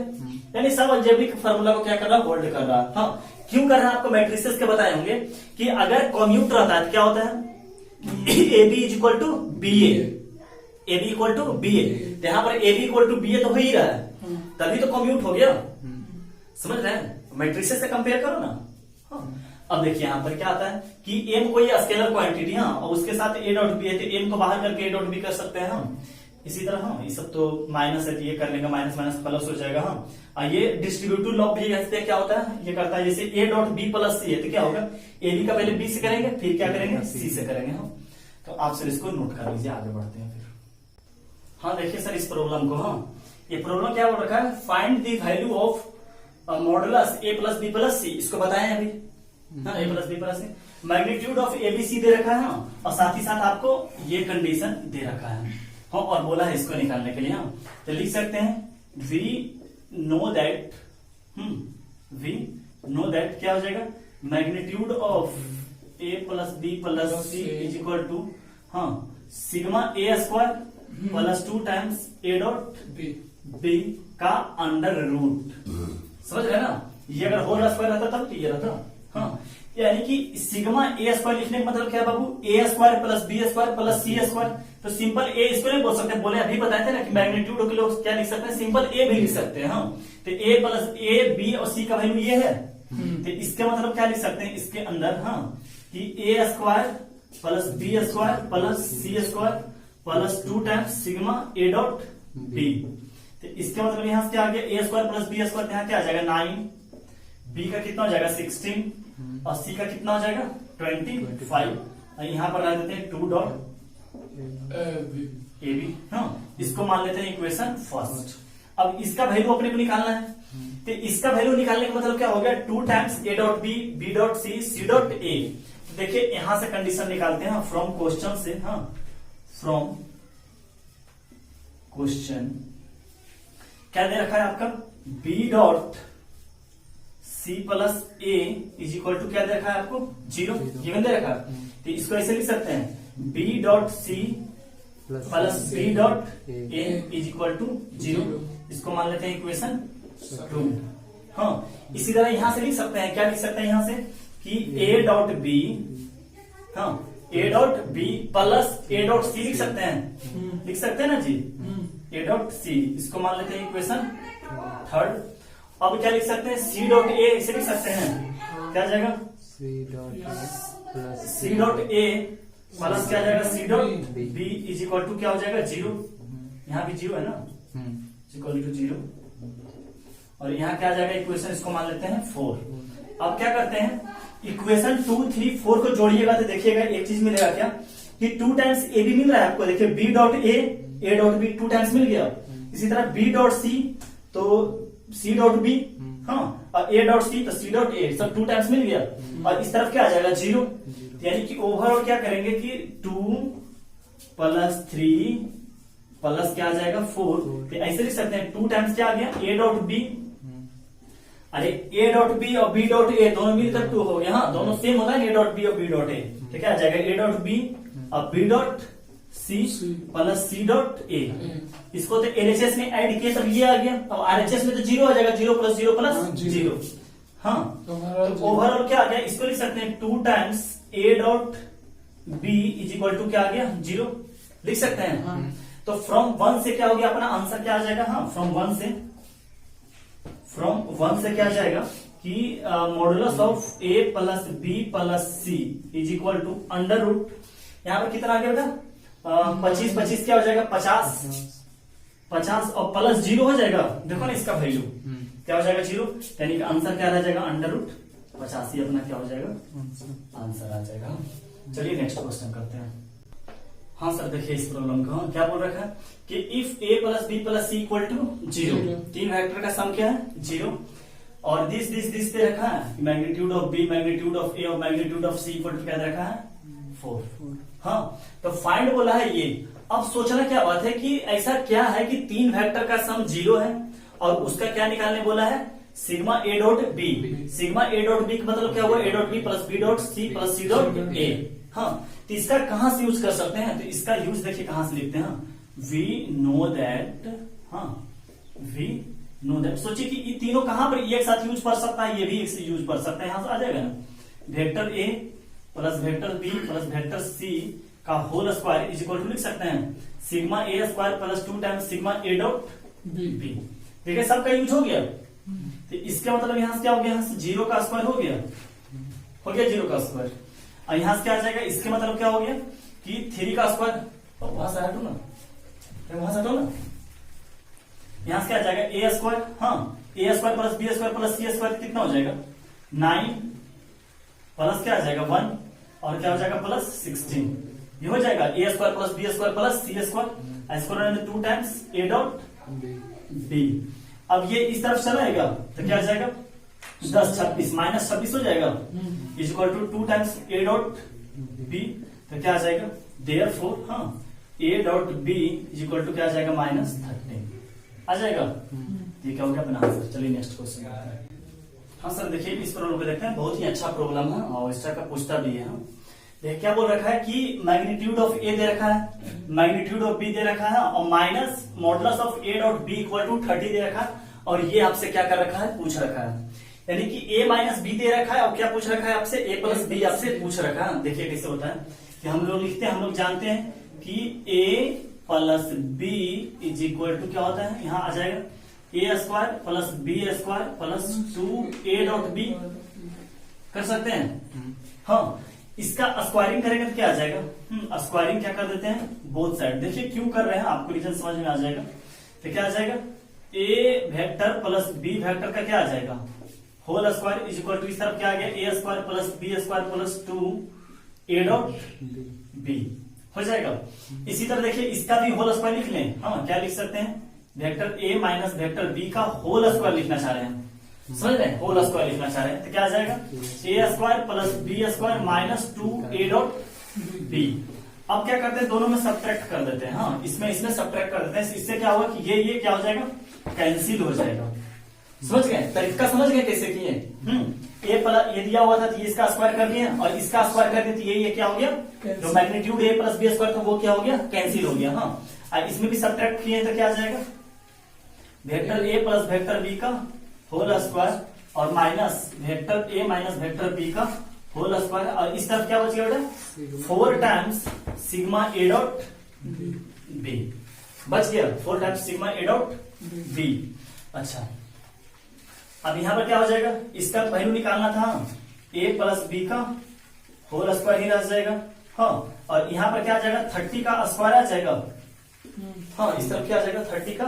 यानी सब अलजेब्रिक फार्मूला को क्या कर रहा है होल्ड कर रहा है। हाँ क्यों कर रहा है आपको मैट्रिसेस के बताए होंगे कि अगर कॉम्यूट रहता है तो क्या होता है A B is equal to B A B equal to B A. यहाँ पर A B equal to B A तो हो ही रहा है तभी तो कम्यूट हो गया। समझ रहे हैं मैट्रिसेस से कंपेयर करो ना। हाँ अब देखिए यहाँ पर क्या आता है कि एम कोई स्केलर क्वांटिटी हाँ और उसके साथ ए डॉट बी है तो एम को बाहर करके ए डॉट बी कर सकते हैं हम। इसी तरह हाँ ये सब तो माइनस है तो ये कर लेंगे माइनस माइनस प्लस हो जाएगा। हाँ ये डिस्ट्रीब्यूटिव लॉ भी क्या होता है ये करता है जैसे ए डॉट बी प्लस सी है तो क्या होगा ए बी का पहले बी से करेंगे फिर क्या करेंगे सी से करेंगे। हाँ तो आप सर इसको नोट कर लीजिए आगे बढ़ते हैं फिर। हाँ देखिए सर इस प्रॉब्लम को। हाँ ये प्रॉब्लम क्या बोल रखा है find the value of modulus A plus B plus C इसको बताएं अभी। हाँ A plus B plus C magnitude of ABC दे रखा है और साथ ही साथ आपको ये कंडीशन दे रखा है। हाँ और बोला है इसको निकालने के लिए। हाँ तो लिख सकते हैं वी नो दैट क्या हो जाएगा magnitude of A plus B plus C is equal to हाँ sigma A square plus 2 times A dot B का अंडर रूट। समझ रहे ना ये अगर होल स्क्वायर रहता तब तो ये रहता। हाँ यानी कि सिग्मा ए स्क्वायर लिखने का मतलब क्या है बाबू A square plus B square plus C square. तो सिंपल ए इसको नहीं बोल सकते बोले अभी बताए थे ना कि मैग्नीट्यूड के लोग क्या लिख सकते हैं सिंपल ए भी लिख सकते हैं। हाँ तो ए प्लस ए बी और सी का वैल्यू ये है तो इसका मतलब क्या लिख सकते हैं इसके अंदर हाँ कि A square plus B square plus C square plus 2 times sigma A dot B. तो इसका मतलब यहां से क्या आ गया A square plus B square यहाँ क्या आ जाएगा 9 बी का कितना हो जाएगा 16 और सी का कितना हो जाएगा 25 और यहाँ पर ला देते हैं 2 डॉट ए बी। हाँ इसको मान लेते हैं इक्वेशन फर्स्ट। अब इसका वैल्यू अपने को निकालना है तो इसका वैल्यू निकालने का मतलब क्या हो गया 2 times A dot B B dot C C dot A. देखिए यहां से कंडीशन निकालते हैं फ्रॉम क्वेश्चन से। हाँ फ्रॉम क्वेश्चन क्या दे रखा है आपका B dot C plus A is equal to क्या दे रखा है आपको 0 गिवन दे रखा है। तो इसको ऐसे लिख सकते हैं B dot C plus B dot A is equal to 0। इसको मान लेते हैं इक्वेशन 2। हाँ इसी तरह यहां से लिख सकते हैं क्या लिख सकते हैं यहां से कि ए डॉट बी हाँ A dot B plus A dot C लिख सकते हैं ना जी। ए डॉट सी, इसको मान लेते हैं इक्वेशन थर्ड। अब क्या लिख सकते हैं, सी डॉट ए इसे लिख सकते हैं, क्या जाएगा सी डॉट ए प्लस क्या जाएगा C dot B is equal to क्या हो जाएगा 0, यहाँ भी 0 है ना, इक्वल टू 0, और यहाँ क्या जाएगा इक्वेशन, इसको मान लेते हैं 4। अब क्या करते हैं, इक्वेशन 2, 3, 4 को जोड़िएगा तो देखिएगा एक चीज मिलेगा क्या, कि 2 टाइम्स ए बी मिल रहा है आपको, देखिए B dot A dot B 2 times मिल गया, इसी तरह बी डॉट सी तो सी डॉट बी, हाँ, और ए डॉट सी तो सी डॉट ए, सब 2 टाइम्स मिल गया, और इस तरफ क्या आ जाएगा 0, यानी कि ओवरऑल क्या करेंगे कि 2 + 3 प्लस क्या आ जाएगा 4, तो ऐसे लिख सकते हैं 2 टाइम्स क्या आ गया ए डॉट बी, अरे ए डॉट बी और बी डॉट ए दोनों मिलकर 2 हो गया, हाँ दोनों सेम होता है ए डॉट बी और बी डॉट ए, तो क्या आ जाएगा ए डॉट बी और B dot C plus C dot A, इसको तो एलएचएस में ऐड किए तब ये आ गया, अब आरएचएस में तो 0 आ जाएगा, 0 + 0 + 0, हाँ, तो ओवरऑल क्या आ गया, इसको लिख सकते हैं 2 times A dot B is equal to क्या आ गया 0, लिख सकते हैं। तो फ्रॉम 1 से क्या हो गया, अपना आंसर क्या आ जाएगा, हाँ फ्रॉम 1 से क्या आ जाएगा कि modulus of A plus B plus C is equal to under root, यहाँ पर कितना आ गया बेटा 25 क्या हो जाएगा 50 और प्लस 0 हो जाएगा, देखो ना इसका वैल्यू क्या हो जाएगा 0, यानी कि आंसर क्या रह जाएगा अंडर रूट 85 अपना क्या हो जाएगा आंसर आ जाएगा। चलिए नेक्स्ट क्वेश्चन करते हैं। हाँ सर देखिए इस प्रॉब्लम का क्या बोल रखा है कि if A plus B plus C equal to 0, 3 vector का सम क्या है 0, और दिस पे रखा है magnitude of B, magnitude of A और magnitude of C equal to क्या रखा है 4। हाँ तो फाइंड बोला है ये। अब सोचना क्या बात है कि ऐसा क्या है कि 3 वेक्टर का सम 0 है और उसका क्या निकालने बोला है sigma A dot B, sigma A dot B का मतलब क्या हुआ A dot B plus B dot C plus C dot A. हाँ तो इसका कहां से यूज कर सकते हैं, तो इसका यूज देखिए कहां से लिखते हैं, वी नो दैट, हाँ वी नो दैट, सोचिए कि ये तीनों कहां पर एक साथ यूज कर सकता है, ये भी एक से यूज कर सकता है, यहां से आ जाएगा ना vector A plus vector B plus vector C का whole square is equal to लिख सकते हैं sigma A square plus 2 times sigma A dot B. ठीक है सबका यूज हो गया, तो इसका मतलब यहां से क्या हो गया, यहां से 0 का स्क्वायर हो गया 0 का स्क्वायर, और यहां से क्या आ जाएगा, इसके मतलब क्या हो गया कि 3 का स्क्वायर, तो वहां से हटो ना, वहां से हटो ना, यहां से क्या आ जाएगा ए स्क्वायर, हाँ A square plus B square plus C square कितना हो जाएगा 9 प्लस क्या आ जाएगा 1 और क्या हो जाएगा प्लस 16, ये हो जाएगा A square plus B square plus C square, square 2 times A dot B. अब ये इस तरफ चलाएगा तो क्या आ जाएगा 10 26 माइनस 26 हो जाएगा is equal to 2 times A dot B, तो क्या आ जाएगा देयरफॉर, हाँ A dot B is equal to क्या आ जाएगा -13 आ जाएगा। ये क्या हो गया अपना आंसर। चलिए नेक्स्ट क्वेश्चन करते हैं। हाँ सर देखिए इस प्रॉब्लम को देखते हैं, बहुत ही अच्छा प्रॉब्लम है और इस तरह का पूछता भी है। देखिए क्या बोल रखा है कि मैग्नीट्यूड ऑफ ए दे रखा है, मैग्नीट्यूड ऑफ बी दे रखा है और minus modulus of A dot B equal to 30 दे रखा है, और ये आपसे क्या कर रखा है पूछ रखा है, यानी कि a माइनस बी दे रखा है और क्या पूछ रखा है आपसे a प्लस बी आपसे पूछ रखा है। देखिए कैसे होता है कि हम लोग लिखते हैं, हम लोग जानते हैं कि a plus B is equal to क्या होता है, यहाँ आ जाएगा a square plus B square plus 2a dot B, कर सकते हैं। हाँ इसका स्क्वायरिंग करेंगे तो क्या आ जाएगा, स्क्वायरिंग क्या कर देते हैं बोथ साइड। देखिए क्यों कर रहे हैं आपको रीजन समझ में आ जाएगा, तो क्या आ जाएगा a vector plus b vector का क्या आ जाएगा whole square is equal to इस तरफ क्या आ गया A square plus B square plus 2 A dot B हो जाएगा। इसी तरह देखिए इसका भी होल स्क्वायर लिख लें, हाँ क्या लिख सकते हैं vector A minus vector B का होल स्क्वायर लिखना चाह रहे हैं, समझ रहे हैं होल स्क्वायर लिखना चाह रहे हैं, तो क्या आ जाएगा A square plus B square minus 2 dot B. अब क्या करते हैं दोनों में सब्ट्रैक्ट कर देते हैं, हाँ इसमें सब्ट्रैक्ट कर देते हैं, इससे क्या होगा कि ये क्या हो जाएगा कैंसिल हो जाएगा। समझ गए तरीका, समझ गए कैसे किए, ए प्लस ये दिया हुआ था तो इसका स्क्वायर कर दिया और इसका स्क्वायर कर दिया तो ये क्या हो गया जो magnitude A plus B square था वो क्या हो गया कैंसिल हो गया। हाँ इसमें भी सब्ट्रैक्ट किए तो क्या आ जाएगा vector A plus vector B का होल स्क्वायर और minus vector A minus vector B का होल स्क्वायर, और इस तरफ क्या बच गया बेटा 4 times sigma A dot B. बच गया 4 times sigma A dot B. अच्छा अब यहां पर क्या हो जाएगा, इसका वैल्यू निकालना था, ए प्लस बी का होल स्क्वायर ही रह जाएगा। हाँ और यहाँ पर क्या आ जाएगा 30 का स्क्वायर आ जाएगा। हाँ इस तरफ क्या आ जाएगा 30 का।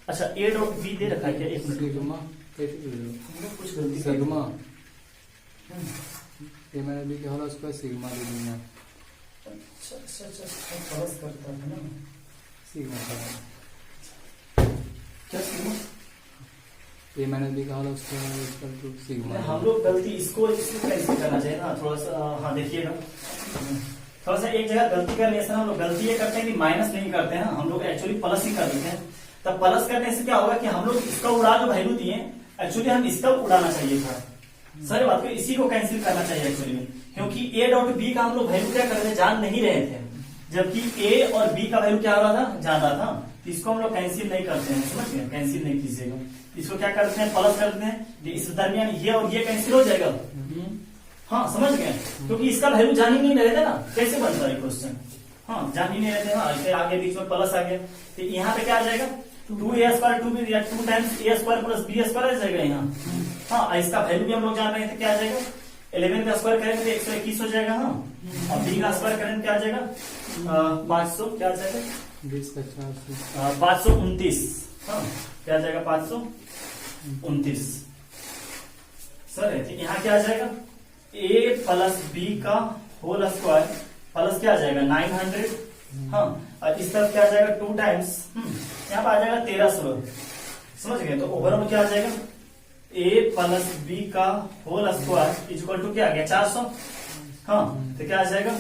अच्छा ए डॉट बी दे रखा है क्या, एक मिनट कुछ गलती सिग्मा ए माइनस बी का होल स्क्वायर सिग्मा दे देंगे। अच्छा प्लस करता है ना सिग्मा क्या सिग्मा, ए माइनस बी का whole square equal to sigma. हम लोग गलती इसको कैंसिल करना चाहिए ना थोड़ा सा। हाँ देखिएगा थोड़ा सा एक जगह गलती कर लिया सर, हम लोग गलती ये करते हैं कि माइनस नहीं करते हैं, हम लोग एक्चुअली प्लस ही कर देते हैं। तब प्लस करने से क्या होगा कि हम लोग इसका उड़ा जो वैल्यू दिए एक्चुअली हम इसका उड़ाना चाहिए था सर, बात को इसी को कैंसिल करना चाहिए एक्चुअली में, क्योंकि ए डॉट बी का हम लोग वैल्यू क्या कर रहे जान नहीं रहे थे, जबकि ए और बी का वैल्यू क्या हो रहा था जान रहा था। तो इसको हम लोग कैंसिल नहीं करते हैं, समझ गए, कैंसिल नहीं कीजिएगा, इसको क्या करते हैं प्लस करते हैं, इस दरमियान ये और ये कैंसिल हो जाएगा। हाँ समझ गए, क्योंकि इसका वैल्यू जान ही नहीं रहे थे ना, कैसे बनता है क्वेश्चन। हाँ जान ही नहीं रहे थे ना, फिर आगे बीच में प्लस आ गया, तो यहाँ पे क्या आ जाएगा 2a स्क्वायर 2b या 2 times a square plus b square आ जाएगा यहाँ। हाँ इसका वैल्यू भी हम लोग जान रहे थे, क्या आ जाएगा 11 का स्क्वायर करेंगे तो 121 हो जाएगा। हाँ और b का स्क्वायर करेंगे क्या आ जाएगा 500, क्या आ जाएगा 20 का 400 529। हाँ क्या आ जाएगा 529 सर है। तो यहाँ क्या आ जाएगा a प्लस b का होल स्क्वायर प्लस क्या आ जाएगा 900। हाँ और इस तरफ क्या आ जाएगा 2 टाइम्स यहाँ पे आ जाएगा 1300, समझ गए। तो ओवरऑल क्या आ जाएगा a प्लस b का होल स्क्वायर इक्वल टू क्या आ गया 400। हाँ तो क्या आ जाएगा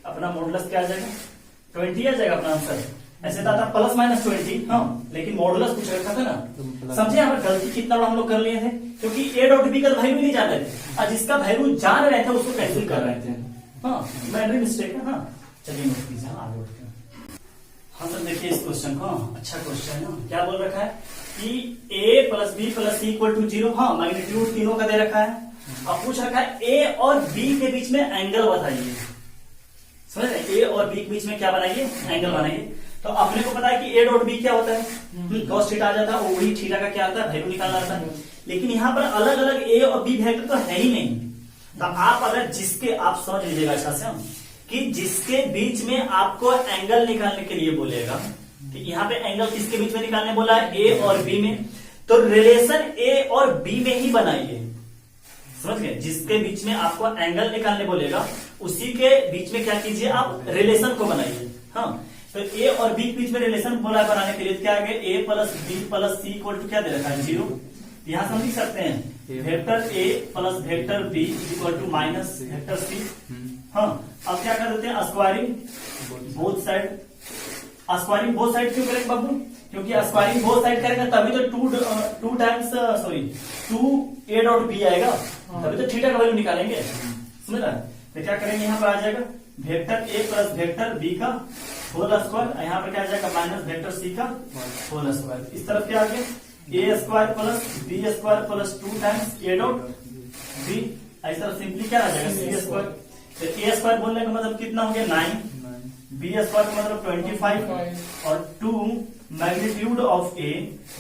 अपना मॉडुलस क्या आ जाएगा 20 आ जाएगा अपना आंसर। ऐसे था प्लस माइनस 20। हाँ लेकिन मॉडुलस पूछ रखा था ना, समझे यहाँ पर गलती कितना हम लोग कर लिए थे, क्योंकि ए डॉट बी का वैल्यू नहीं जान रहे थे और जिसका वैल्यू जान रहे थे उसको कैंसिल कर रहे थे। हाँ मैंने मिस्टेक है। हाँ चलिए नोट कीजिए, आगे बढ़ते हैं। हाँ सर देखिए इस क्वेश्चन को, अच्छा क्वेश्चन है ना, क्या बोल रखा है कि a plus B plus C equal to 0। हाँ मैग्नीट्यूड तीनों का दे रखा है, अब पूछ रखा है a और b के बीच में एंगल बताइए। समझ रहे, a और b के बीच में क्या बनाइए एंगल बनाइए। तो अपने को पता है कि a डॉट b क्या होता है cos थीटा आ जाता है, वही थीटा का क्या आता है वैल्यू निकालना आता है। लेकिन यहाँ पर अलग अलग a और b वेक्टर तो है ही नहीं, तो आप अगर जिसके आप समझ लीजिएगा अच्छा से कि जिसके बीच में आपको एंगल निकालने के लिए बोलेगा, तो यहाँ पे एंगल किसके बीच में निकालने बोला है a और b में, तो रिलेशन a और b में ही बनाइए। समझ गए, जिसके बीच में आपको एंगल निकालने बोलेगा उसी के बीच में क्या कीजिए आप रिलेशन को बनाइए। हाँ तो a और b के बीच में रिलेशन बोला है बनाने के लिए, क्या आ गया a plus b plus C equal to क्या दे रखा है 0। यहाँ से हम लिख सकते हैं vector a plus vector b equal to minus vector c। हाँ अब क्या कर देते हैं squaring both side. Squaring both side क्यों करेंगे बाबू, क्योंकि स्क्वायरिंग बोथ साइड करेंगे तभी तो 2 times sorry 2a dot b आएगा, तभी तो थीटा का वैल्यू निकालेंगे। समझ रहा है, तो क्या करेंगे यहाँ पर आ जाएगा vector a plus vector b का होल स्क्वायर, यहाँ पर क्या आ जाएगा माइनस वेक्टर c का होल स्क्वायर। इस तरफ क्या आ गया a square plus b square plus 2 times a dot b। इस तरफ सिंपली क्या आ जाएगा c स्क्वायर। तो a स्क्वायर बोलने का मतलब कितना हो गया 9, b स्क्वायर का मतलब 25 और 2 magnitude of a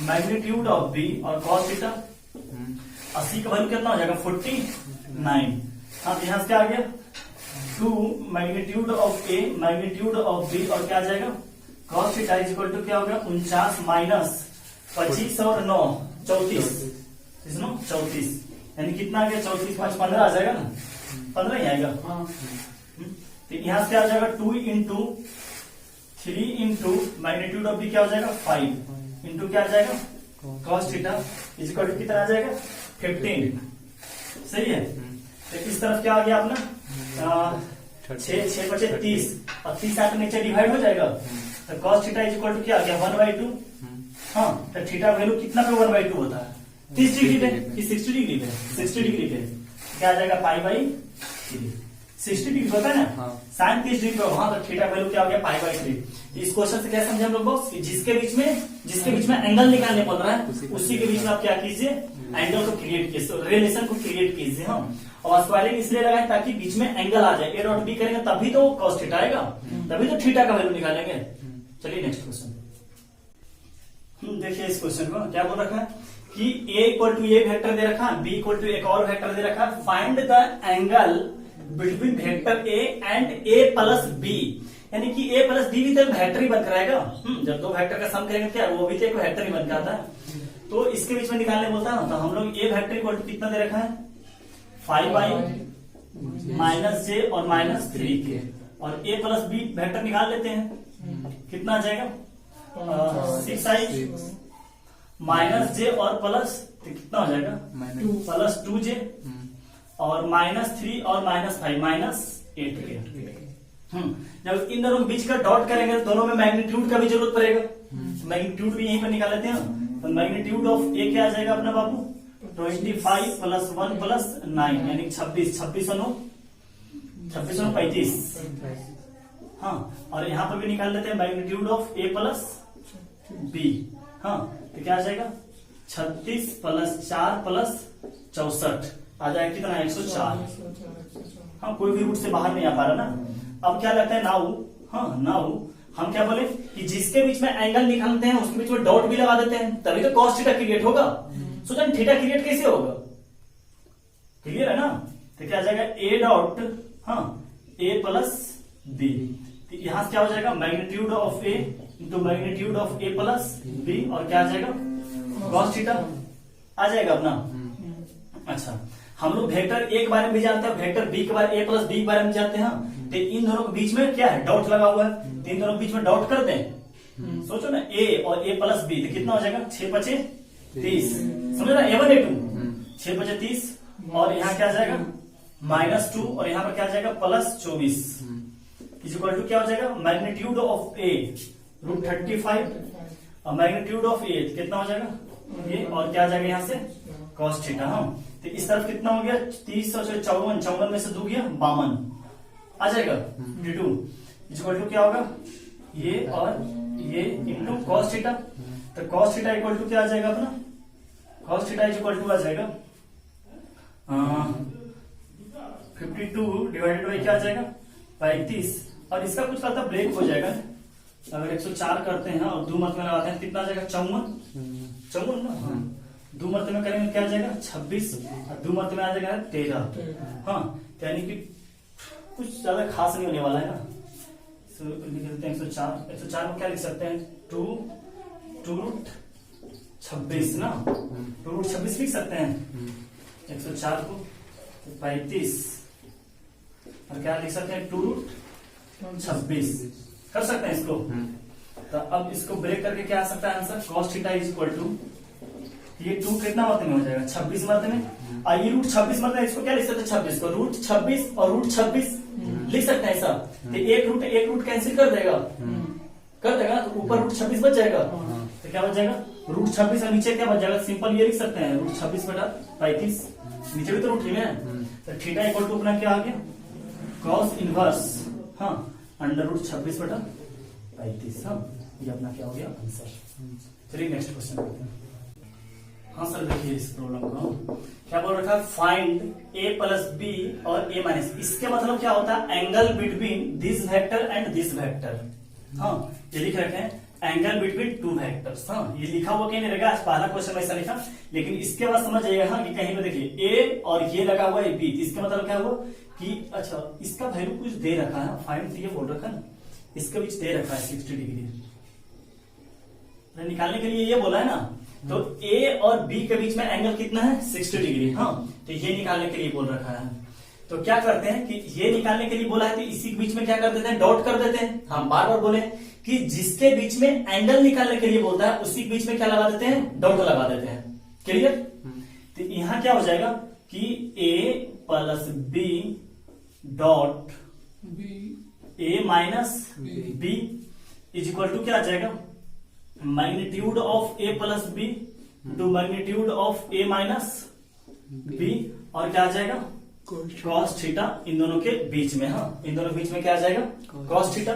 magnitude of b और cos थीटा 80 का वैल्यू कितना हो जाएगा 49। हाँ यहाँ से क्या आ गया 2 magnitude of a magnitude of b और क्या आ जाएगा cos theta is equal to क्या हो गया 49 माइनस 25 और 9 34 यानी कितना आ गया 34 5 15 आ जाएगा ना, 15 ही आएगा। हाँ तो यहाँ से आ जाएगा 2 into 3 into magnitude of B क्या हो जाएगा 5 इंटू क्या आ जाएगा cos theta is equal to कितना आ जाएगा 15। सही है, तो इस तरफ क्या आ गया अपना 6 बचे 30 और 30 आके नीचे डिवाइड हो जाएगा, तो cos theta is equal to क्या आ गया 1/2। हाँ तो थीटा वैल्यू कितना पे 1/2 होता है 30 डिग्री पे कि 60 डिग्री पे 60 डिग्री पे क्या आ जाएगा π/3 60 डिग्री होता है ना, साइन 30 डिग्री पे वहां तो थीटा वैल्यू क्या हो गया π/3। इस क्वेश्चन से क्या समझे हम लोग बॉक्स, जिसके बीच में एंगल निकालने पड़ रहा है उसी के बीच में आप क्या कीजिए एंगल को क्रिएट कीजिए, रिलेशन को क्रिएट कीजिए। हाँ और स्क्वायरिंग इसलिए लगाए ताकि बीच में एंगल आ जाए, a डॉट b करेंगे तभी तो cos थीटा आएगा, तभी तो थीटा का वैल्यू निकालेंगे। चलिए नेक्स्ट क्वेश्चन। देखिए इस क्वेश्चन को क्या बोल रखा है कि a equal to A vector दे रखा है, b इक्वल टू एक और वेक्टर दे रखा है, find the angle between vector a and a plus b, यानी कि a प्लस b भी तो वेक्टर ही बनकर आएगा। जब दो वेक्टर का सम करेंगे क्या वो भी तो एक वेक्टर ही बनकर आता है। तो इसके बीच में निकालने बोलता है ना, तो हम लोग a वेक्टर इक्वल टू कितना दे रखा है 5i माइनस जे और माइनस 3k, और a प्लस b वेक्टर निकाल लेते हैं, कितना आ जाएगा 6i माइनस जे और प्लस तो कितना हो जाएगा प्लस 2j और माइनस 3 और माइनस 5 माइनस 8k। जब इन दोनों के बीच का डॉट करेंगे तो दोनों में मैग्नीट्यूड का भी जरूरत पड़ेगा, मैग्नीट्यूड भी यहीं पर निकाल लेते हैं। तो मैग्नीट्यूड ऑफ ए क्या आ जाएगा अपना बाबू 25 प्लस 1 प्लस 9 यानी 26, 26 और 35। हाँ, और यहाँ पर भी निकाल लेते हैं magnitude of A plus B. हाँ, तो क्या आ जाएगा 36 प्लस 4 प्लस 64 आ जाएगा कितना 104। हाँ, कोई भी रूट से बाहर नहीं आ पा रहा ना। अब क्या लगता है नाउ हम क्या बोले कि जिसके बीच में एंगल निकालते हैं उसके बीच में डॉट भी लगा देते हैं, तभी तो कॉस थीटा क्रिएट होगा। सोचो थीटा क्रिएट कैसे होगा, क्लियर है ना। तो क्या आ जाएगा A dot A plus B, यहां से क्या हो जाएगा magnitude of A into magnitude of A plus B, और क्या आ जाएगा कॉस थीटा आ जाएगा अपना। अच्छा, हम लोग वेक्टर ए के बारे में भी जानते हैं, वेक्टर बी के बारे ए प्लस बी के बारे में जानते हैं। तो इन दोनों के बीच में क्या है डॉट लगा हुआ है, तो इन दोनों के बीच में डॉट कर दें। सोचो ना ए और ए प्लस बी, तो कितना हो जाएगा 6 5 30, समझ रहा A1 A2 6 5 30, और यहाँ क्या आ जाएगा -2 और यहाँ पर क्या आ जाएगा प्लस 24 इज इक्वल टू क्या हो जाएगा मैग्नीट्यूड ऑफ ए √35 और मैग्नीट्यूड ऑफ ए कितना हो जाएगा ये, और क्या आ जाएगा यहाँ से cos थीटा। हाँ, तो इस तरफ कितना हो गया 30 और 54 में से 2 गया 52 आ जाएगा 52 इज इक्वल टू क्या होगा ये और ये इंटू cos थीटा। तो cos थीटा इक्वल टू क्या आ जाएगा अपना cos theta is equal to आ जाएगा 52 डिवाइडेड बाई क्या आ जाएगा 35, और इसका कुछ खाता ब्रेक हो जाएगा। अगर 104 करते हैं और 2 मत में लगाते हैं कितना आ जाएगा 54 ना। हाँ, 2 मत में करेंगे क्या आ जाएगा 26 और 2 मत में आ जाएगा 13। हाँ, यानी कि कुछ ज्यादा खास नहीं होने वाला है ना। लिख देते हैं 104 को क्या लिख सकते हैं 2 रूट 26 ना, 2 रूट 26 लिख सकते हैं 104 को 35, और क्या लिख सकते हैं 2 रूट 26 कर सकते हैं इसको। तो अब इसको ब्रेक करके क्या आ सकता है answer cos theta is equal to ये 2 कितना मत में हो जाएगा 26 मत में, और ये रूट 26 मत में इसको क्या लिख सकते हैं 26 को रूट 26 और रूट 26 लिख सकते हैं ऐसा। तो एक रूट कैंसिल कर देगा तो ऊपर रूट 26 बच जाएगा। तो क्या बच जाएगा रूट 26 और नीचे क्या बच जाएगा सिंपल ये लिख सकते हैं रूट 26 बटा 35, नीचे भी तो रूट ही है। तो थीटा इक्वल टू अपना क्या आ गया cos इनवर्स अंडर रूट 26 बटा 35। ये अपना क्या हो गया आंसर। चलिए नेक्स्ट क्वेश्चन करते हैं। हाँ सर, देखिए इस प्रॉब्लम को क्या बोल रखा है फाइंड a प्लस बी और a माइनस, इसके मतलब क्या होता है angle between this vector and this vector. हाँ, ये लिख रखे हैं एंगल बिटवीन 2 वेक्टर्स। हाँ, ये लिखा हुआ कहीं नहीं रहेगा, आज पहला क्वेश्चन ऐसा लिखा, लेकिन इसके बाद समझ जाइएगा हाँ कि कहीं पे देखिए a और ये लगा हुआ है b, इसके मतलब क्या हुआ कि अच्छा इसका वैल्यू कुछ दे रखा है फाइंड, ये बोल रखा है इसके बीच दे रखा है 60 डिग्री निकालने के लिए ये बोला है ना। तो a और b के बीच में एंगल कितना है 60 डिग्री। हाँ, तो ये निकालने के लिए बोल रखा है। तो क्या करते हैं कि ये निकालने के लिए बोला है तो इसी के बीच में क्या कर देते हैं डॉट कर देते हैं। हम बार बार बोले कि जिसके बीच में एंगल निकालने के लिए बोलता है उसी के बीच में क्या लगा देते हैं डॉट लगा देते हैं। क्लियर। तो यहां क्या हो जाएगा कि a plus B dot a minus B is equal to क्या आ जाएगा magnitude of a plus B to magnitude of a minus B, और क्या आ जाएगा cos थीटा इन दोनों के बीच में। हाँ, इन दोनों के बीच में क्या आ जाएगा cos थीटा।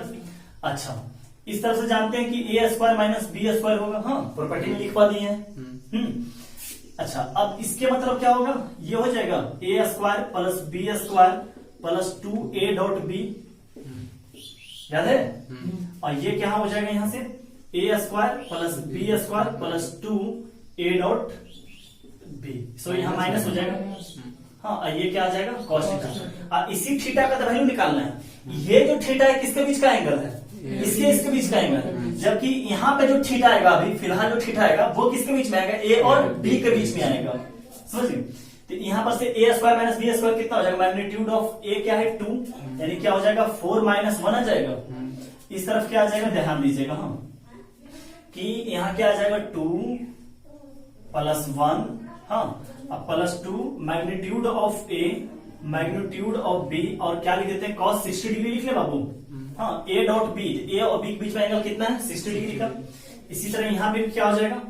अच्छा, इस तरह से जानते हैं कि a square minus B square होगा। हाँ, प्रॉपर्टी में लिखवा दिए हैं। अच्छा, अब इसके मतलब क्या होगा ये हो जाएगा a square plus B square plus 2a dot B, याद है। और ये क्या हो जाएगा यहाँ से A square plus B square plus 2 A dot B. So यहाँ माइनस हो जाएगा। हाँ, ये क्या आ जाएगा कॉस थीटा। इसी थीटा का तो वैल्यू निकालना है। ये जो थीटा है किसके बीच का एंगल है, इसके बीच का एंगल है। जबकि यहाँ पे जो थीटा आएगा, अभी फिलहाल जो थीटा आएगा वो किसके बीच में आएगा, ए और बी के बीच में आएगा। समझिए, तो यहाँ पर से A square minus B square कितना हो जाएगा, मैग्नीट्यूड ऑफ ए क्या है 2, यानी क्या हो जाएगा 4 माइनस 1 आ जाएगा। इस तरफ क्या आ जाएगा, ध्यान दीजिएगा हाँ, कि यहाँ क्या आ जाएगा 2 प्लस 1, हाँ अब plus 2 magnitude of A magnitude of B, और क्या लिख देते हैं cos 60 डिग्री लिख ले बाबू। हाँ, ए डॉट बी, ए और बी के बीच में एंगल कितना है 60 डिग्री का। इसी तरह यहाँ पे क्या हो जाएगा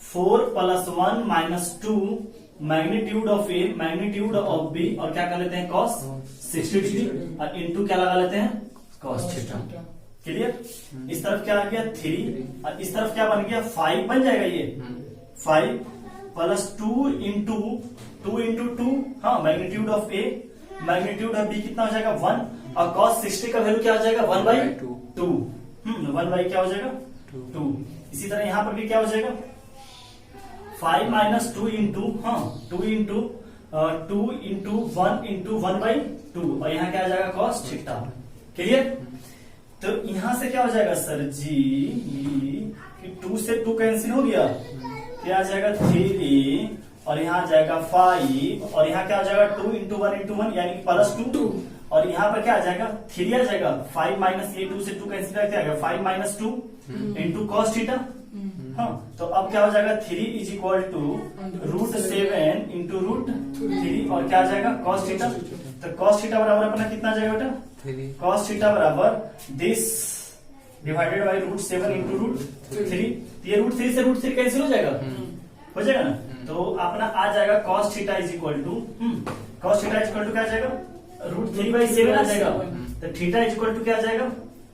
4 plus 1 minus 2 magnitude of A magnitude of B, और क्या कर लेते हैं cos 60 डिग्री, और इनटू क्या लगा लेते हैं cos थीटा। क्लियर। इस तरफ क्या आ गया 3, और इस तरफ क्या बन गया 5 बन जाएगा। ये 5 प्लस 2 इंटू 2, हाँ magnitude of A magnitude of B कितना हो जाएगा 1, और cos 60 का वैल्यू क्या हो जाएगा 1/2। 1 बाई क्या हो जाएगा 2। इसी तरह यहाँ पर भी क्या हो जाएगा 5 माइनस 2 इंटू, हाँ 2 इंटू 1 इंटू 1/2, और यहाँ क्या आ जाएगा cos थीटा। क्लियर। तो यहां से क्या हो जाएगा सर जी, कि 2 से 2 कैंसिल हो गया, क्या आ जाएगा 3, और यहाँ आ जाएगा 5, और यहाँ क्या हो जाएगा 2 इंटू 1 यानी प्लस 2, और यहाँ पर क्या आ जाएगा 3 आ जाएगा। 5 माइनस ये 2 से 2 कैंसिल करके आ गया 5 माइनस 2 इंटू कॉस थीटा। हाँ, तो अब क्या हो जाएगा 3 इज इक्वल टू √7 इंटू √3, और क्या आ जाएगा cos थीटा। तो cos थीटा बराबर अपना कितना आ जाएगा बेटा, cos थीटा बराबर दिस डिवाइडेड बाई √7 इंटू √3। ये √3 से √3 कैंसिल हो जाएगा, हो जाएगा ना। तो अपना आ जाएगा cos theta is equal to क्या आ जाएगा √3/7 आ जाएगा। तो थीटा इज इक्वल टू क्या आ जाएगा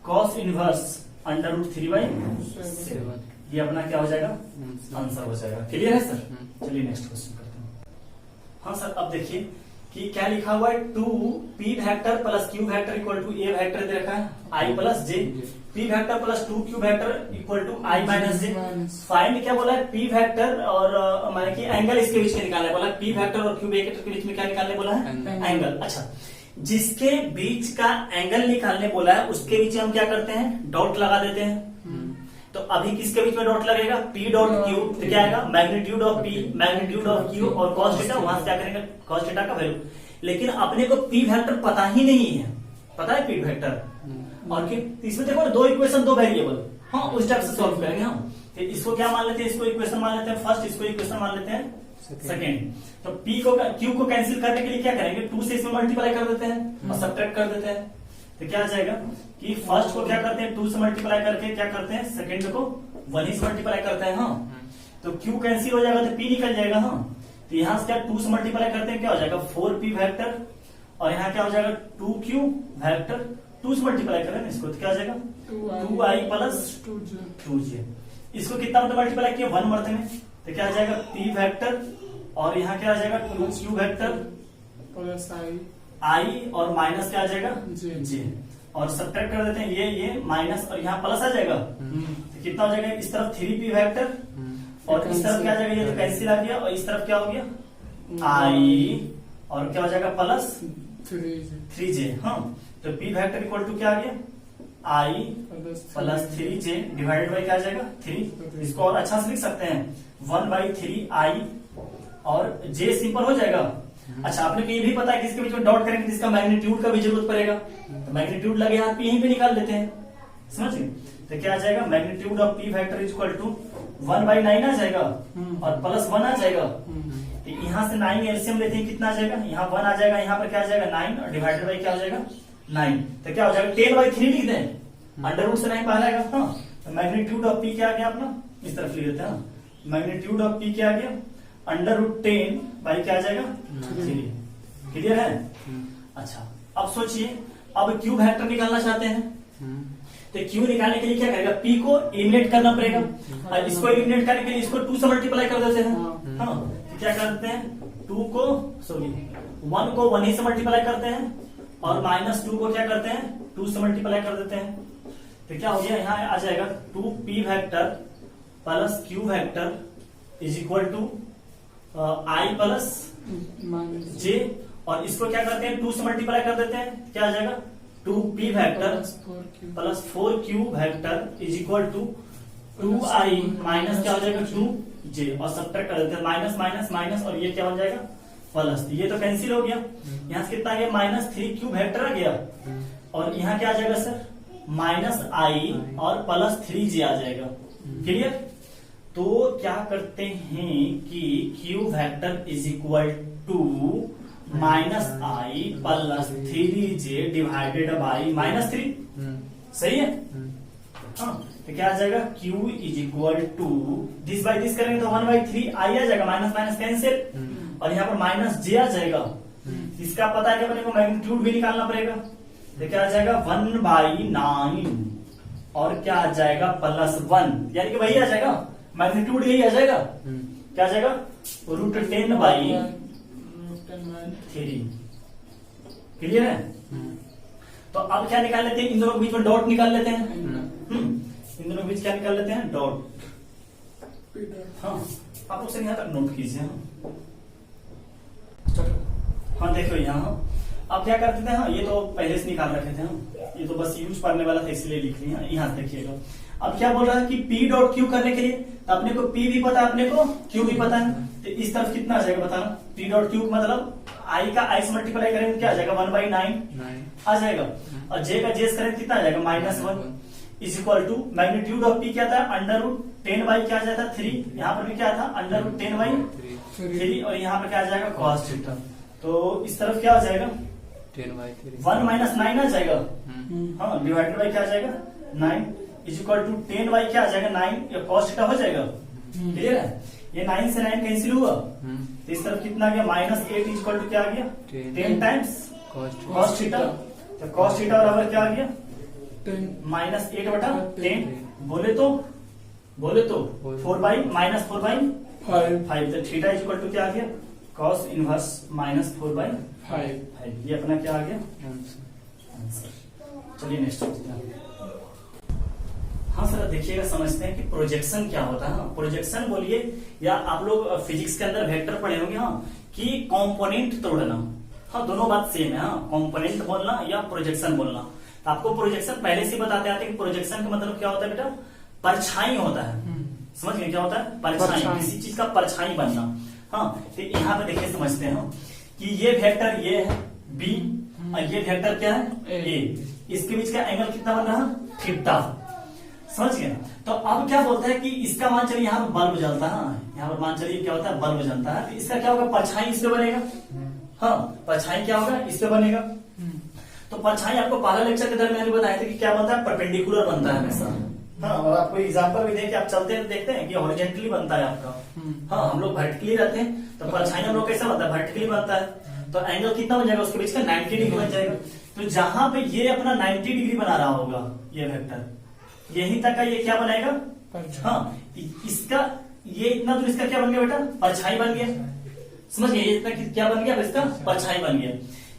cos इनवर्स अंडर √3/7। ये अपना क्या हो जाएगा आंसर हो जाएगा। क्लियर है सर। चलिए नेक्स्ट क्वेश्चन करते हैं। हाँ सर, अब देखिए कि क्या लिखा हुआ है 2p vector plus q vector equal to a vector दे रखा है i plus j, p vector plus 2q vector equal to i minus j। Find क्या बोला है p वेक्टर और माने कि एंगल इसके बीच में निकालना है बोला। p वेक्टर और q वेक्टर के बीच में क्या निकालने बोला है एंगल। अच्छा, जिसके बीच का एंगल निकालने बोला है उसके बीच में हम क्या करते हैं डॉट लगा देते हैं। तो अभी किसके बीच में डॉट लगेगा p डॉट q, तो क्या आएगा magnitude of p magnitude of q और cos थीटा, वहां से क्या करेंगे cos थीटा का वैल्यू। लेकिन अपने को p वेक्टर पता ही नहीं है, पता है p वेक्टर और इसमें देखो 2 इक्वेशन 2 वेरिएबल, हाँ उस टाइप से सॉल्व करेंगे हम। तो इसको क्या मान लेते हैं, इसको इक्वेशन मान लेते हैं फर्स्ट, इसको इक्वेशन मान लेते हैं सेकेंड। तो p को q को कैंसिल करने के लिए क्या करेंगे 2 से इसमें मल्टीप्लाई कर देते हैं और सब्ट्रैक्ट कर देते हैं। तो क्या आ जाएगा कि फर्स्ट को क्या करते हैं 2 से मल्टीप्लाई करके क्या करते हैं सेकंड को 1 ही से मल्टीप्लाई करते हैं। हाँ, तो q कैंसिल हो जाएगा तो p निकल जाएगा। हाँ, तो यहाँ से क्या 2 से मल्टीप्लाई करते हैं क्या हो जाएगा 4p वेक्टर, और यहाँ क्या हो जाएगा 2q वेक्टर। 2 से मल्टीप्लाई करें इसको तो क्या आ जाएगा 2i प्लस 2j। इसको कितना मतलब मल्टीप्लाई किया 1 मरते में, तो क्या आ जाएगा p वेक्टर, और यहाँ क्या आ जाएगा 2q वेक्टर प्लस i और माइनस क्या आ जाएगा j, और सब्ट्रैक्ट कर देते हैं ये माइनस और यहाँ प्लस आ जाएगा। तो कितना हो जाएगा इस तरफ 3p वेक्टर और इस तरफ क्या आ जाएगा ये तो कैंसिल आ गया, और इस तरफ क्या हो गया i और क्या हो जाएगा प्लस 3j। हाँ, तो p वेक्टर इक्वल टू क्या आ गया i plus 3j divided by क्या आ जाएगा 3। इसको और अच्छा से लिख सकते हैं 1/3i और j सिंपल हो जाएगा। अच्छा, आपने को ये भी पता है कि इसके बीच में डॉट करेंगे जिसका मैग्नीट्यूड का भी जरूरत पड़ेगा, तो मैग्नीट्यूड लगे हाथ पे यहीं पे निकाल देते हैं। समझिए, तो क्या आ जाएगा magnitude of p vector is equal to 1/9 आ जाएगा और प्लस 1 आ जाएगा। तो यहाँ से 9 एलसीएम लेते हैं कितना आ जाएगा, यहाँ 1 आ जाएगा, यहाँ पर क्या आ जाएगा 9 और डिवाइडेड बाई क्या हो जाएगा 9। तो क्या हो जाएगा 10/3 लिख दें, अंडर रूट से 9 बाहर आएगा। हाँ, तो मैग्नीट्यूड ऑफ p क्या आ गया अपना, इस तरफ लिख देते हैं। मैग्नीट्यूड ऑफ p क्या आ गया √10 बाई क्या आ जाएगा 3। क्लियर है। अच्छा, अब सोचिए अब q वेक्टर निकालना चाहते हैं, तो q निकालने के लिए क्या करेगा p को एलिमिनेट करना पड़ेगा, और इसको एलिमिनेट करने के लिए इसको 2 से मल्टीप्लाई कर देते हैं। हाँ, तो क्या करते हैं 2 को 1 को 1 ही से मल्टीप्लाई करते हैं, और -2 को क्या करते हैं 2 से मल्टीप्लाई कर देते हैं। तो क्या हो गया, यहाँ आ जाएगा 2p vector plus q vector is equal to i plus minus j, और इसको क्या करते हैं 2 से मल्टीप्लाई कर देते हैं, क्या आ जाएगा 2p vector plus 4q vector is equal to 2i minus क्या हो जाएगा 2j, और सब्ट्रैक्ट कर देते हैं माइनस माइनस माइनस, और ये क्या बन जाएगा प्लस, ये तो कैंसिल हो गया। यहाँ से कितना आ गया माइनस 3q वेक्टर आ गया, और यहाँ क्या आ जाएगा सर माइनस i और प्लस 3j आ जाएगा। क्लियर? तो क्या करते हैं कि q vector is equal to minus i plus 3j divided by minus 3। सही है? हाँ, तो क्या आ जाएगा q is equal to this by this करेंगे तो 1/3 i आ जाएगा, माइनस माइनस कैंसिल, और यहाँ पर माइनस j आ जाएगा। इसका पता है कि अपने को मैग्नीट्यूड भी निकालना पड़ेगा, तो क्या आ जाएगा 1/9, और क्या आ जाएगा प्लस 1, यानी कि वही आ जाएगा मैग्नीट्यूड, यही आ जाएगा। क्या आ जाएगा √10/3। क्लियर है? तो अब क्या निकाल लेते हैं, इन दोनों के बीच में डॉट निकाल लेते हैं। इन दोनों के बीच क्या निकाल लेते हैं, डॉट। हाँ, आप लोग से यहाँ तक नोट कीजिए। हाँ देखो यहाँ अब क्या करते थे, हाँ ये तो पहले से निकाल रखे थे, हाँ ये तो बस यूज पढ़ने वाला था इसलिए लिख लिया। यहाँ देखिएगा अब क्या बोल रहा है कि P डॉट Q करने के लिए, तो अपने को P भी पता है, अपने को Q भी पता है, तो इस तरफ कितना आ जाएगा बताना। P डॉट Q मतलब I का I से मल्टीप्लाई करेंगे क्या आ जाएगा 1/9 आ जाएगा, और J का J करेंगे कितना आ जाएगा -1 is equal to magnitude of P क्या था √10 क्या आ जाता 3, यहाँ पर भी क्या था √10/3, और यहाँ पर क्या आ जाएगा cos थीटा। तो इस तरफ क्या आ जाएगा 1 - 9 आ जाएगा, हाँ डिवाइडेड बाई क्या आ जाएगा 9 इज इक्वल टू 10 क्या आ जाएगा 9, या cos थीटा हो जाएगा। क्लियर है? ये 9 से 9 कैंसिल हुआ, तो इस तरफ कितना आ गया -8 इज इक्वल टू क्या आ गया 10 टाइम्स cos थीटा। तो cos थीटा बराबर क्या आ गया -8/10, बोले तो 4/-4/5, तो थीटा इज इक्वल टू क्या आ गया cos इनवर्स -4/5। ये अपना क्या आ गया आंसर। चलिए नेक्स्ट देखते हैं। हाँ सर देखिएगा, समझते हैं कि प्रोजेक्शन क्या होता है। प्रोजेक्शन बोलिए, या आप लोग फिजिक्स के अंदर वेक्टर पढ़े होंगे, हाँ कि कंपोनेंट तोड़ना। हाँ दोनों बात सेम है, हाँ कंपोनेंट बोलना या प्रोजेक्शन बोलना। तो आपको प्रोजेक्शन पहले से बताते आते हैं कि प्रोजेक्शन का मतलब क्या होता है बेटा, परछाई होता है। समझ गए क्या होता है परछाई, किसी चीज का परछाई बनना। हाँ तो यहाँ पे देखिए समझते हैं कि ये वेक्टर ये है बी, और ये वेक्टर क्या है ए, इसके बीच का एंगल कितना बन रहा है थीटा। समझ गए? तो अब क्या बोलता है कि इसका मान चलिए यहाँ पर बल्ब जलता है, यहाँ पर मान चलिए क्या होता है बल्ब जलता है, तो इसका क्या होगा परछाई इस पे बनेगा। हाँ परछाई क्या होगा इस पे बनेगा। तो परछाई आपको पहला लेक्चर के दरमियान भी बताया था कि क्या बनता है परपेंडिकुलर बनता है हमेशा। हाँ और आपको एग्जाम्पल भी देखे, आप चलते हैं देखते हैं कि हॉरिजॉन्टली बनता है आपका। हाँ हम लोग वर्टिकली रहते हैं, तो परछाई हम लोग कैसा बनता है वर्टिकली बनता है। तो एंगल कितना बन जाएगा उसके बीच का 90 डिग्री बन जाएगा। तो जहां पे ये अपना 90 डिग्री बना रहा होगा ये वेक्टर, यहीं तक का ये क्या बनाएगा, हाँ इसका ये इतना दूर इसका क्या बन गया बेटा परछाई बन गया। समझ गए? ये इतना क्या बन गया इसका परछाई बन गया।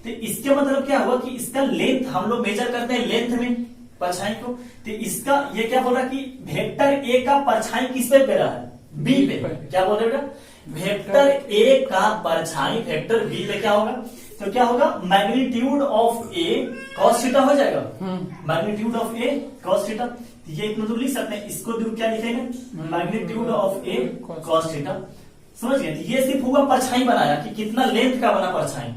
तो इसके मतलब क्या हुआ कि इसका लेंथ हम लोग मेजर करते हैं लेंथ में परछाई को। तो इसका ये क्या बोल रहा है कि वेक्टर ए का परछाई किस पे रहा है बी पे। क्या बोल रहे बेटा वेक्टर ए का परछाई वेक्टर बी पे क्या होगा, तो क्या होगा magnitude of A cos theta हो जाएगा। Magnitude of A cos theta, ये इतना दूर लिख सकते हैं, इसको दूर क्या लिखेंगे magnitude of A cos theta. समझ गए? ये सिर्फ हुआ परछाई बनाया कि कितना लेंथ का बना परछाई,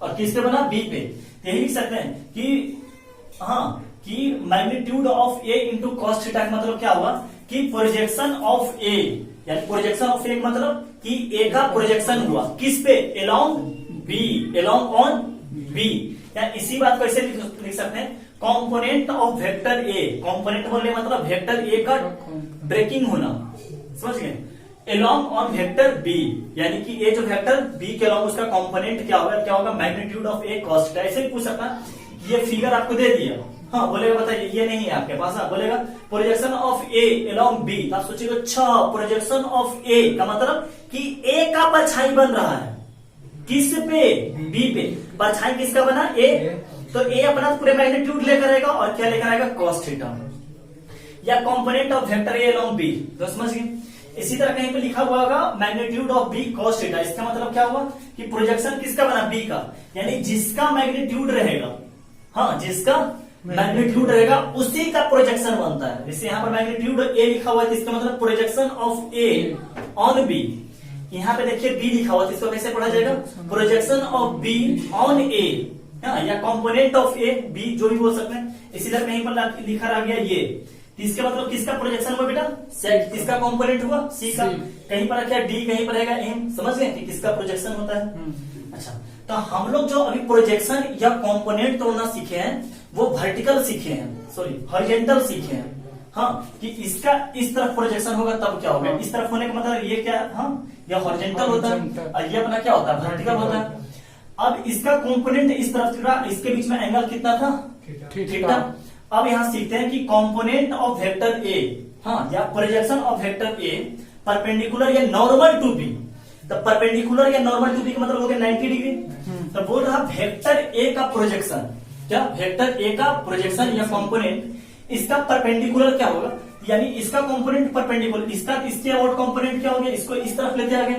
और किस पे बना बी पे। यही लिख सकते हैं कि हाँ कि magnitude of A into cos theta का मतलब क्या हुआ कि प्रोजेक्शन ऑफ ए, यानी प्रोजेक्शन ऑफ ए मतलब कि ए का प्रोजेक्शन हुआ किस पे along B, along on B. या इसी बात को ऐसे लिख सकते हैं component of vector A. Component बोलने मतलब वेक्टर ए का ब्रेकिंग होना। समझ गए? अलोंग ऑन वेक्टर बी, यानी कि ए जो वेक्टर बी के अलोंग उसका कंपोनेंट क्या होगा magnitude of A cos theta. ऐसे ही पूछ सकता है। ये फिगर आपको दे दिया, हाँ बोलेगा बताइए ये नहीं है आपके पास, बोलेगा projection of A along B, आप सोचिएगा अच्छा प्रोजेक्शन ऑफ ए का मतलब कि ए का परछाई बन रहा है किस पे बी पे। परछाई किसका बना ए, तो ए अपना पूरे मैग्नीट्यूड लेकर आएगा और क्या लेकर आएगा cos थीटा। या component of vector A along B, तो समझ गए। इसी तरह कहीं पे लिखा हुआ होगा magnitude of B cos theta, इसका मतलब क्या हुआ कि प्रोजेक्शन किसका बना, बी का, यानी जिसका मैग्नीट्यूड रहेगा, हाँ जिसका मैग्नीट्यूड रहेगा उसी का प्रोजेक्शन बनता है। जैसे यहाँ पर मैग्नीट्यूड ए लिखा हुआ है, इसका मतलब projection of A on B. यहाँ पे देखिए बी लिखा हुआ है, इसको कैसे पढ़ा जाएगा, प्रोजेक्शन ऑफ बी ऑन ए, या कंपोनेंट ऑफ ए बी, जो भी बोल सकते हैं। इसी तरह कहीं पर लिखा रह गया ये, इसका मतलब किसका प्रोजेक्शन हुआ बेटा, सेट, किसका कंपोनेंट हुआ, सी का। कहीं पर रखा डी, कहीं पर रहेगा एम, समझ गए कि किसका प्रोजेक्शन होता है। अच्छा, तो हम लोग जो अभी प्रोजेक्शन या कंपोनेंट तोड़ना सीखे हैं वो वर्टिकल सीखे हैं, सॉरी हॉरिजॉन्टल सीखे हैं। हाँ, कि इसका इस तरफ प्रोजेक्शन होगा तब क्या होगा, इस तरफ होने का मतलब ये क्या, हाँ ये हॉरिजॉन्टल होता है और ये अपना क्या होता है, वर्टिकल होता है। अब इसका कंपोनेंट इस तरफ था, इसके बीच में एंगल कितना था, थीटा। अब यहाँ सीखते हैं कि कंपोनेंट ऑफ वेक्टर ए, हाँ या projection of vector A perpendicular या नॉर्मल टू बी। तो परपेंडिकुलर या नॉर्मल टू बी का मतलब हो गया 90 डिग्री। तो बोल रहा वेक्टर ए का प्रोजेक्शन, क्या वेक्टर ए का प्रोजेक्शन या कंपोनेंट इसका परपेंडिकुलर क्या होगा, यानी इसका कंपोनेंट परपेंडिकुलर, इसका इसके अबाउट कंपोनेंट क्या हो गया, इसको इस तरफ लेते आ गए।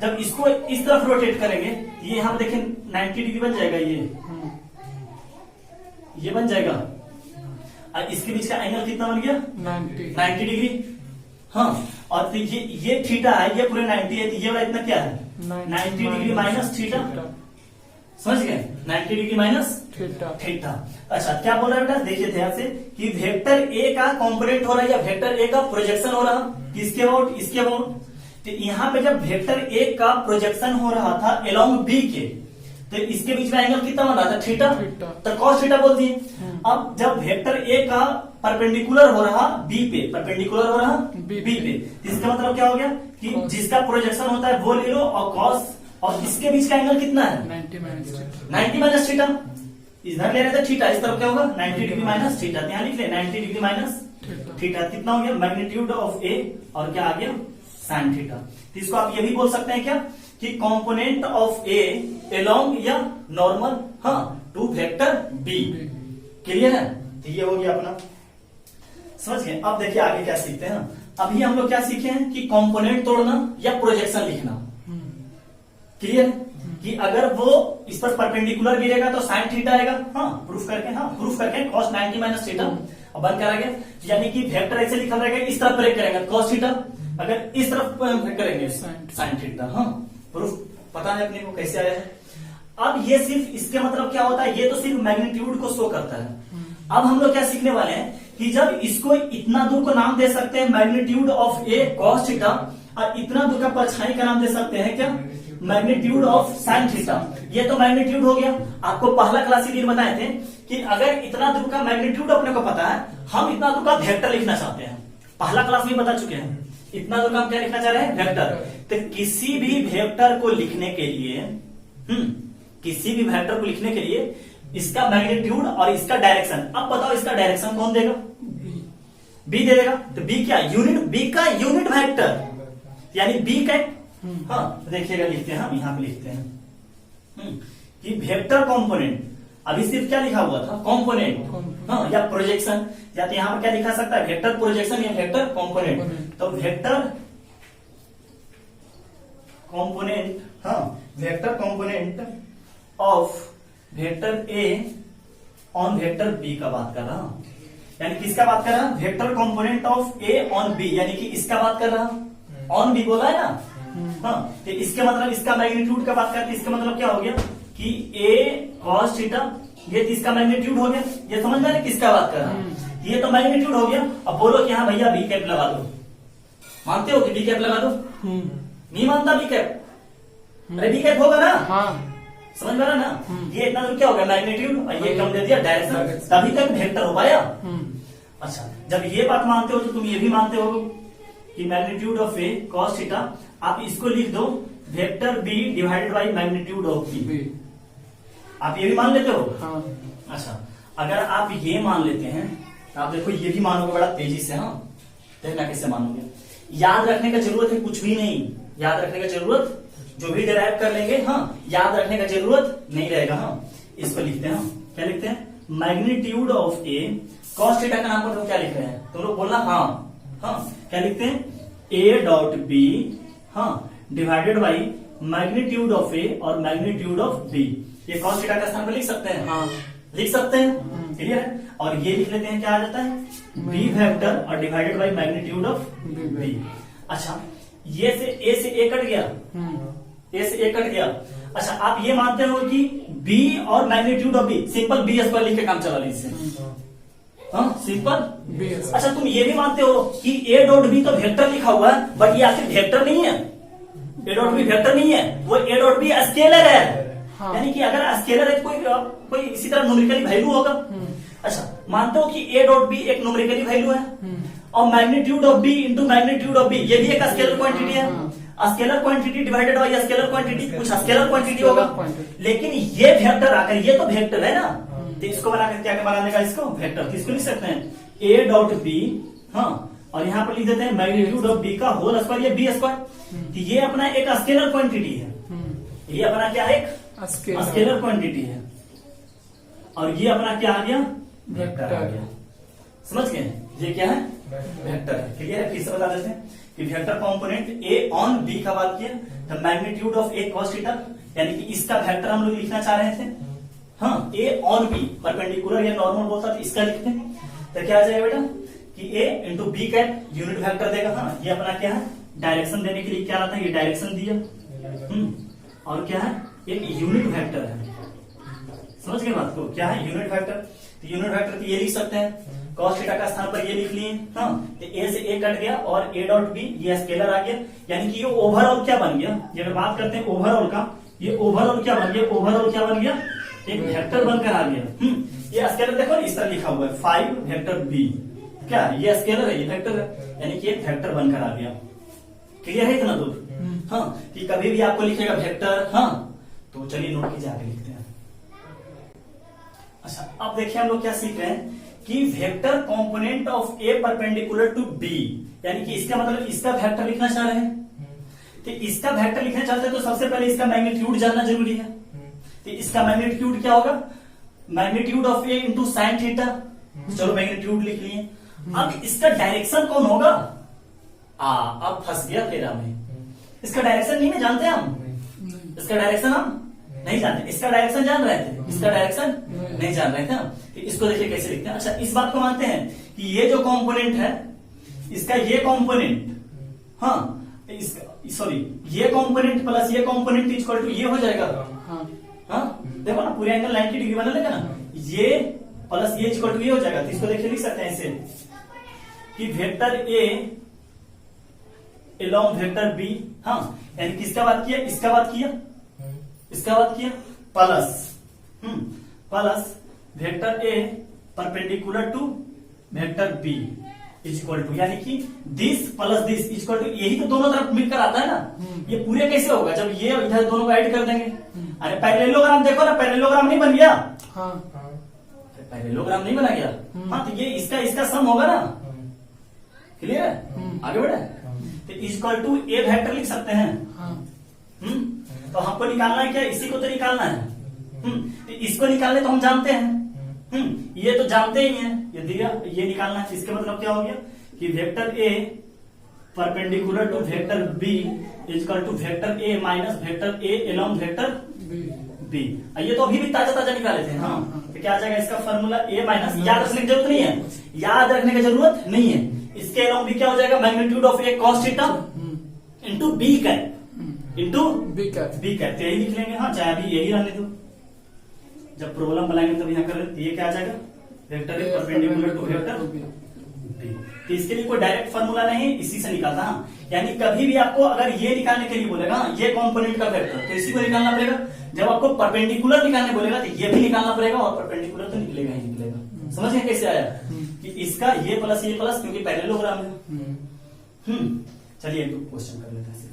जब इसको इस तरफ रोटेट करेंगे, ये यहाँ पे देखें 90 डिग्री बन जाएगा, ये बन जाएगा। और इसके बीच का एंगल कितना बन गया, 90 डिग्री। हाँ, और तो ये थीटा है, ये पूरे 90 है, तो ये वाला इतना क्या है, 90 डिग्री माइनस थीटा, समझ गए, 90 डिग्री माइनस थीटा। अच्छा, क्या बोल रहा है बेटा, देखिए ध्यान से कि वेक्टर ए का कंपोनेंट हो रहा है या वेक्टर ए का प्रोजेक्शन हो रहा, किसके अबाउट, इसके अबाउट। तो यहाँ पे जब वेक्टर ए का प्रोजेक्शन हो रहा था अलोंग बी के, तो इसके बीच में एंगल कितना बन रहा था, थीटा, तो कॉस थीटा बोल दिए। अब जब वेक्टर ए का परपेंडिकुलर हो रहा बी पे, परपेंडिकुलर हो रहा बी पे, इसका मतलब क्या हो गया कि जिसका प्रोजेक्शन होता है वो ले लो, और कॉस, और इसके बीच का एंगल कितना है, 90 माइनस थीटा। इधर ले रहे थे थीटा, इस तरफ क्या होगा 90 डिग्री माइनस थीटा, यहाँ लिख ले 90 डिग्री माइनस थीटा। कितना हो गया, मैग्नीट्यूड ऑफ ए, और क्या आ गया, साइन थीटा। तो इसको आप ये भी बोल सकते हैं क्या कि कंपोनेंट ऑफ ए अलोंग या नॉर्मल, हाँ टू वेक्टर बी। क्लियर है, तो ये हो गया अपना, समझ गए। अब देखिए आगे क्या सीखते हैं। अभी हम लोग क्या सीखे हैं कि कंपोनेंट तोड़ना या प्रोजेक्शन लिखना। क्लियर है कि अगर वो इस पर परपेंडिकुलर गिरेगा तो साइन थीटा आएगा, हाँ प्रूफ करके कॉस 90 माइनस थीटा। अब बंद करा गया, यानी कि वेक्टर ऐसे लिखा रहेगा, इस तरफ ब्रेक करेंगे कॉस थीटा, अगर इस तरफ करेंगे साइन थीटा। हाँ, प्रूफ पता है अपने को कैसे आया है। अब ये सिर्फ इसके मतलब क्या होता है, ये तो सिर्फ मैग्नीट्यूड को शो करता है। अब हम लोग क्या सीखने वाले हैं कि जब इसको इतना दूर को नाम दे सकते हैं magnitude of A cos theta, और इतना दूर का परछाई का नाम दे सकते हैं क्या, मैग्नीट्यूड ऑफ साइन थीटा। ये तो मैग्नीट्यूड हो गया। आपको पहला क्लास ही बताए थे कि अगर इतना दूर का मैग्नीट्यूड अपने को पता है, हम इतना दूर का वेक्टर लिखना चाहते हैं, पहला क्लास में बता चुके हैं। इतना दूर का हम क्या लिखना चाह रहे हैं, वेक्टर। तो किसी भी वेक्टर को लिखने के लिए, किसी भी वेक्टर को लिखने के लिए इसका मैग्नीट्यूड और इसका डायरेक्शन, अब बताओ इसका डायरेक्शन कौन देगा, बी दे देगा। तो बी क्या, यूनिट, बी का यूनिट वेक्टर, यानी बी का, हाँ देखिएगा लिखते हैं, हम यहाँ पे लिखते हैं कि वेक्टर कंपोनेंट, अभी सिर्फ क्या लिखा हुआ था, कंपोनेंट, हाँ या प्रोजेक्शन, या तो यहाँ पर क्या लिखा सकता है, वेक्टर प्रोजेक्शन या वेक्टर कंपोनेंट। तो वेक्टर कंपोनेंट, हाँ vector component of vector A on vector B का बात कर रहा हूं, यानी किसका बात कर रहा हूं, vector component of A on B, यानी कि इसका बात कर रहा हूं, ऑन बी बोला है ना। हाँ, तो इसके मतलब इसका मैग्नीट्यूड का बात करते हैं, इसका मतलब क्या हो गया कि ए कॉस थीटा, ये इसका मैग्नीट्यूड हो गया। ये समझ रहे किसका बात कर रहा हूं, ये तो मैग्नीट्यूड हो गया। अब बोलो कि हाँ भैया बी कैप लगा दो, मानते हो कि बी कैप लगा दो, नहीं मानता बी कैप, अरे बी कैप होगा ना, हाँ समझ में आ रहा ना। ये इतना दूर क्या हो गया, मैग्नीट्यूड, और ये कम दे दिया डायरेक्शन, तभी तक वेक्टर हो पाया। अच्छा, जब ये बात मानते हो तो तुम ये भी मानते हो कि magnitude of A cos theta, आप इसको लिख दो vector B divided by magnitude of B, आप ये भी मान लेते हो। हाँ। अच्छा, अगर आप ये मान लेते हैं तो आप देखो ये भी मानोगे बड़ा तेजी से, हाँ देखना कैसे मानोगे। याद रखने का जरूरत है कुछ भी नहीं, याद रखने का जरूरत, जो भी डिराइव कर लेंगे, हाँ याद रखने का जरूरत नहीं रहेगा। हाँ, इसको लिखते हैं, क्या लिखते हैं, magnitude of A cos theta का नाम पर तो क्या लिख रहे हैं तुम लोग बोलना, हाँ हाँ क्या लिखते हैं, ए डॉट बी, हाँ divided by magnitude of A और मैग्नीट्यूड ऑफ बी। ये कॉस थीटा का स्थान पर लिख सकते हैं, हाँ लिख सकते हैं, क्लियर है। और ये लिख लेते हैं, क्या आ जाता है, बी वेक्टर और divided by magnitude of B. अच्छा, ये से ए कट गया, ए से ए कट गया। अच्छा, आप ये मानते हो कि बी और magnitude of B, simple B square लिख के काम चला लीजिए, हाँ सिंपल बी। अच्छा, तुम ये भी मानते हो कि ए डॉट बी तो वेक्टर लिखा हुआ है, बट ये आखिर वेक्टर नहीं है, ए डॉट बी वेक्टर नहीं है, वो ए डॉट बी स्केलर है। हाँ। यानी कि अगर स्केलर है तो कोई इसी तरह न्यूमेरिकली वैल्यू होगा। अच्छा, मानते हो कि ए डॉट बी एक न्यूमेरिकली वैल्यू है और magnitude of B into magnitude of B ये भी एक स्केलर क्वांटिटी है। Scalar quantity divided by scalar quantity, कुछ स्केलर क्वांटिटी होगा, लेकिन ये वेक्टर आकर, ये तो वेक्टर है ना, तो इसको बनाकर क्या बनाने का, इसको वेक्टर, किसको लिख सकते हैं, ए डॉट बी, हाँ, और यहाँ पर लिख देते हैं मैग्नीट्यूड ऑफ बी का होल स्क्वायर, ये बी स्क्वायर। ये अपना एक स्केलर क्वांटिटी है, ये अपना क्या है, एक स्केलर क्वांटिटी है, और ये अपना क्या आ गया, वेक्टर आ गया। समझ गए, ये क्या है, वेक्टर है। क्लियर है, फिर से बता देते हैं कि vector component A on B का बात किया, the magnitude of A cos theta, यानी कि इसका वेक्टर हम लोग लिखना चाह रहे थे, हाँ, ए ऑन बी परपेंडिकुलर या नॉर्मल बोलता था, इसका लिखते हैं तो क्या आ जाएगा बेटा कि A into B cap unit vector देगा। हाँ, ये अपना क्या है, डायरेक्शन देने के लिए क्या आता है, ये डायरेक्शन दिया, और क्या है, एक यूनिट वेक्टर है। समझ गए बात को, क्या है यूनिट वेक्टर, तो यूनिट वेक्टर तो ये लिख सकते हैं, कॉस थीटा का स्थान पर ये लिख लिए, हाँ, तो ए से ए कट गया और ए डॉट बी ये स्केलर आ गया, यानी कि ये ओवरऑल क्या बन गया, ये अगर बात करते हैं ओवरऑल का, ये ओवरऑल क्या बन गया, ओवरऑल क्या बन गया, एक वेक्टर बनकर आ गया। ये स्केलर देखो इस तरह लिखा हुआ है 5 वेक्टर बी, क्या ये स्केलर है, ये वेक्टर है, यानी कि एक वेक्टर बनकर आ गया। क्लियर है इतना दूर, हाँ, कि कभी भी आपको लिखेगा वेक्टर, हाँ, तो चलिए नोट कीजिए, आगे लिखते हैं। अच्छा, अब देखिए हम लोग क्या सीख रहे हैं कि vector component of A perpendicular to B, यानी कि इसका मतलब इसका वेक्टर लिखना चाह रहे हैं, तो इसका वेक्टर लिखना चाहते हैं तो सबसे पहले इसका मैग्नीट्यूड जानना जरूरी है। तो इसका मैग्नीट्यूड क्या होगा, magnitude of A into sine theta, चलो मैग्नीट्यूड लिख लिए। अब इसका डायरेक्शन कौन होगा, अब फंस गया फेरा में, इसका डायरेक्शन नहीं ना जानते हम, इसका डायरेक्शन हम नहीं जानते, इसका डायरेक्शन जान रहे थे, इसका डायरेक्शन नहीं जान रहे थे हम। इसको देखिए कैसे लिखते हैं। अच्छा, इस बात को मानते हैं कि ये जो कंपोनेंट है, इसका ये कंपोनेंट, हाँ, सॉरी, ये कंपोनेंट प्लस ये कंपोनेंट इक्वल टू ये हो जाएगा, हाँ, देखो ना पूरे एंगल 90 डिग्री बना लेगा ना, ये प्लस ये इक्वल टू ये हो जाएगा। तो इसको देखिए लिख सकते हैं ऐसे कि vector A along vector B, हाँ, यानी किसका बात किया, इसका बात किया, इसका बात किया, plus plus vector A perpendicular to vector B is equal to, यानी कि this plus this is equal to, यही तो दोनों तरफ मिलकर आता है ना। ये पूरे कैसे होगा, जब ये इधर दोनों को ऐड कर देंगे। अरे पैरेललोग्राम देखो ना, पैरेललोग्राम नहीं बन गया, हाँ, पैरेललोग्राम नहीं बना गया, हाँ, तो ये इसका सम होगा ना। क्लियर है, आगे बढ़े, तो is equal to A vector लिख सकते हैं, तो हमको निकालना है क्या, इसी को तो निकालना है, तो इसको निकालने तो हम जानते हैं, ये तो जानते ही हैं, ये दिया, ये निकालना है। इसका मतलब क्या हो गया कि vector A perpendicular to vector B equal to vector A minus vector A along vector B. ये तो अभी भी ताजा ताजा निकाले थे, हाँ, तो क्या आ जाएगा इसका फॉर्मूला ए माइनस, याद रखने की जरूरत नहीं है, याद रखने की जरूरत नहीं है, इसके एलोंग भी क्या हो जाएगा, magnitude of A cos theta into B cap into B cap, यही लिख लेंगे, हाँ, चाहे अभी यही रहने दो, जब प्रॉब्लम बनाएंगे तब यहाँ कर, ये क्या आ जाएगा, vector A perpendicular to vector B. तो इसके लिए कोई डायरेक्ट फॉर्मूला नहीं, इसी से निकालता, हाँ, यानी कभी भी आपको अगर ये निकालने के लिए बोलेगा, ये कंपोनेंट का वेक्टर, तो इसी को निकालना पड़ेगा। जब आपको परपेंडिकुलर निकालने बोलेगा तो ये भी निकालना पड़ेगा, और परपेंडिकुलर तो निकलेगा ही निकलेगा। समझ गए कैसे आया कि इसका ये प्लस क्योंकि पैरेललोग्राम है। चलिए एक क्वेश्चन कर लेते हैं सिर्फ,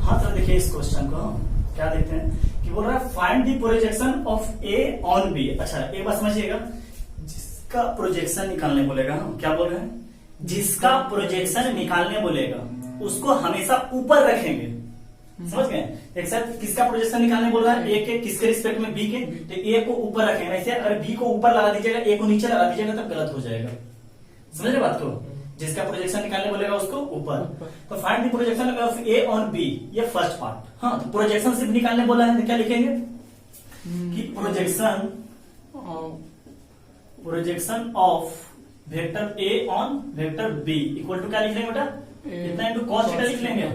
हाँ, तो देखिए इस क्वेश्चन को क्या देखते हैं कि बोल रहा है find the projection of A on B. अच्छा, एक बात समझिएगा, जिसका प्रोजेक्शन निकालने बोलेगा, क्या बोल रहे हैं, जिसका प्रोजेक्शन निकालने बोलेगा उसको हमेशा ऊपर रखेंगे, समझ गए। एक साथ किसका प्रोजेक्शन निकालने बोल रहा है, ए के किसके रिस्पेक्ट में, बी के। तो ए को ऊपर रखेंगे, ऐसे अगर बी को ऊपर लगा दीजिएगा, ए को नीचे लगा दीजिएगा तब गलत हो जाएगा। समझ रहे बात को, जिसका प्रोजेक्शन निकालने बोलेगा उसको ऊपर। तो find the projection of A on B, ये फर्स्ट पार्ट। हाँ, तो प्रोजेक्शन सिर्फ निकालने बोला है तो क्या लिखेंगे कि projection of vector A on vector B equal to क्या लिख लेंगे बेटा, इतना इंटू कॉस थीटा लिख लेंगे।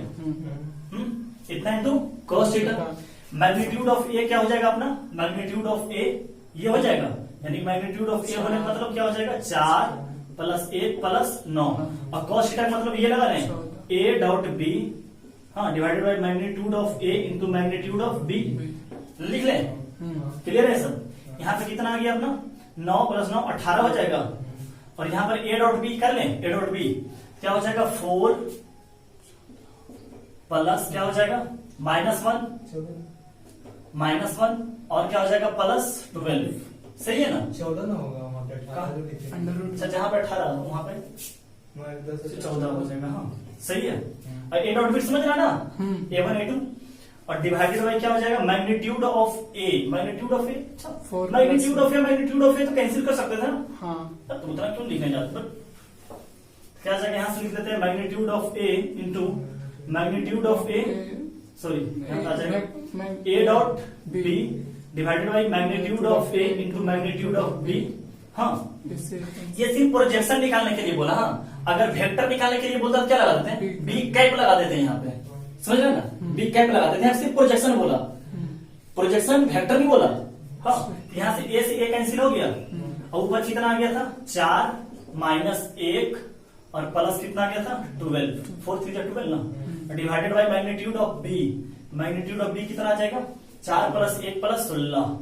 इतना into cos theta. Magnitude of A क्या हो जाएगा अपना, मैग्नीट्यूड ऑफ ए ये हो जाएगा, यानी मैग्नीट्यूड ऑफ ए होने का मतलब क्या हो जाएगा, 4 + 1 + 9। और कॉस थीटा का मतलब ये लगा रहे हैं, ए डॉट बी, हाँ, divided by magnitude of A into magnitude of B. लिख लें, क्लियर है सब। यहाँ पे कितना आ गया अपना, 9 + 9 18 हो जाएगा। और यहाँ पर ए डॉट बी कर लें, ए डॉट बी क्या हो जाएगा, 4 प्लस क्या हो जाएगा, -1 और क्या हो जाएगा +12। सही है ना, 14 ना होगा वहाँ पे, 18 अच्छा जहाँ पे 18 वहां पे 14 हो जाएगा। हाँ सही है। और ए डॉट बी समझ रहा ना, A1 A2 और डिवाइडेड बाय क्या हो जाएगा, magnitude of A, magnitude of A. अच्छा मैग्नीट्यूड ऑफ ए तो कैंसिल कर सकते थे ना। हाँ, तो उतना क्यों लिखने जाते, क्या जाएगा, यहां से लिख देते हैं magnitude of A into magnitude of A, sorry यहां आ जाएगा A dot B divided by magnitude of A into magnitude of B. हाँ, ये सिर्फ प्रोजेक्शन निकालने के लिए बोला। हाँ, अगर वेक्टर निकालने के लिए बोलता तो क्या लगा देते हैं, बी कैप लगा देते हैं यहाँ पे, समझ रहे ना, बी कैप लगा देते हैं। सिर्फ प्रोजेक्शन बोला, प्रोजेक्शन वेक्टर नहीं बोला। हाँ, यहाँ से ए कैंसिल हो गया और ऊपर कितना आ गया था, 4 -1 और प्लस कितना आ गया था, 12, 4 3 12 ना, divided by magnitude of B, magnitude of B कितना आ जाएगा, 4 + 1 + 16।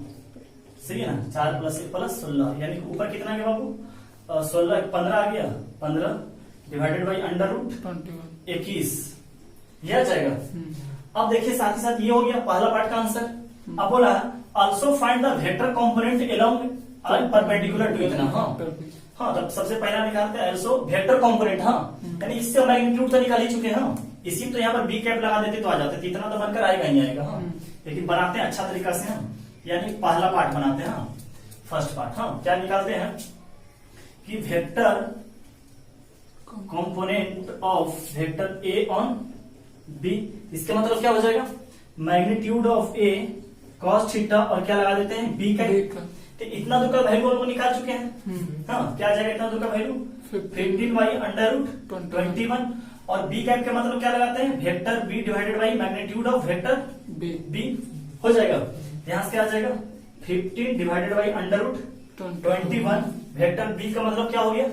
सही है ना, 4 + 1 + 16, यानी ऊपर कितना आ गया बाबू, 16 15 आ गया, 15 डिवाइडेड बाई √21 ये आ जाएगा। अब देखिए साथ ही साथ ये हो गया पहला पार्ट का आंसर। अब बोला also find the vector component along perpendicular to इतना। हाँ, तब सबसे पहला निकालते हैं ऑल्सो वेक्टर कंपोनेंट। हाँ, यानी इससे मैग्नीट्यूड तो निकाल ही चुके हैं। हाँ, इसी तो यहाँ पर बी कैप लगा देते तो आ जाते, इतना तो बनकर आएगा ही आएगा। हाँ, लेकिन बनाते हैं अच्छा तरीका से हम, यानी पहला पार्ट बनाते हैं। हाँ, फर्स्ट पार्ट। हाँ, क्या निकालते हैं कि vector component of vector A on B, इसका मतलब क्या हो जाएगा, magnitude of A cos theta और क्या लगा देते हैं, बी का। तो इतना दूर का वैल्यू हम लोग निकाल चुके हैं। हाँ, क्या आ जाएगा इतना दूर का वैल्यू, 15/√21 और बी कैप का मतलब क्या लगाते हैं, vector B divided by magnitude of vector B हो जाएगा। यहां से क्या आ जाएगा, 15 डिवाइडेड बाई √21 वेक्टर बी का मतलब क्या हो गया,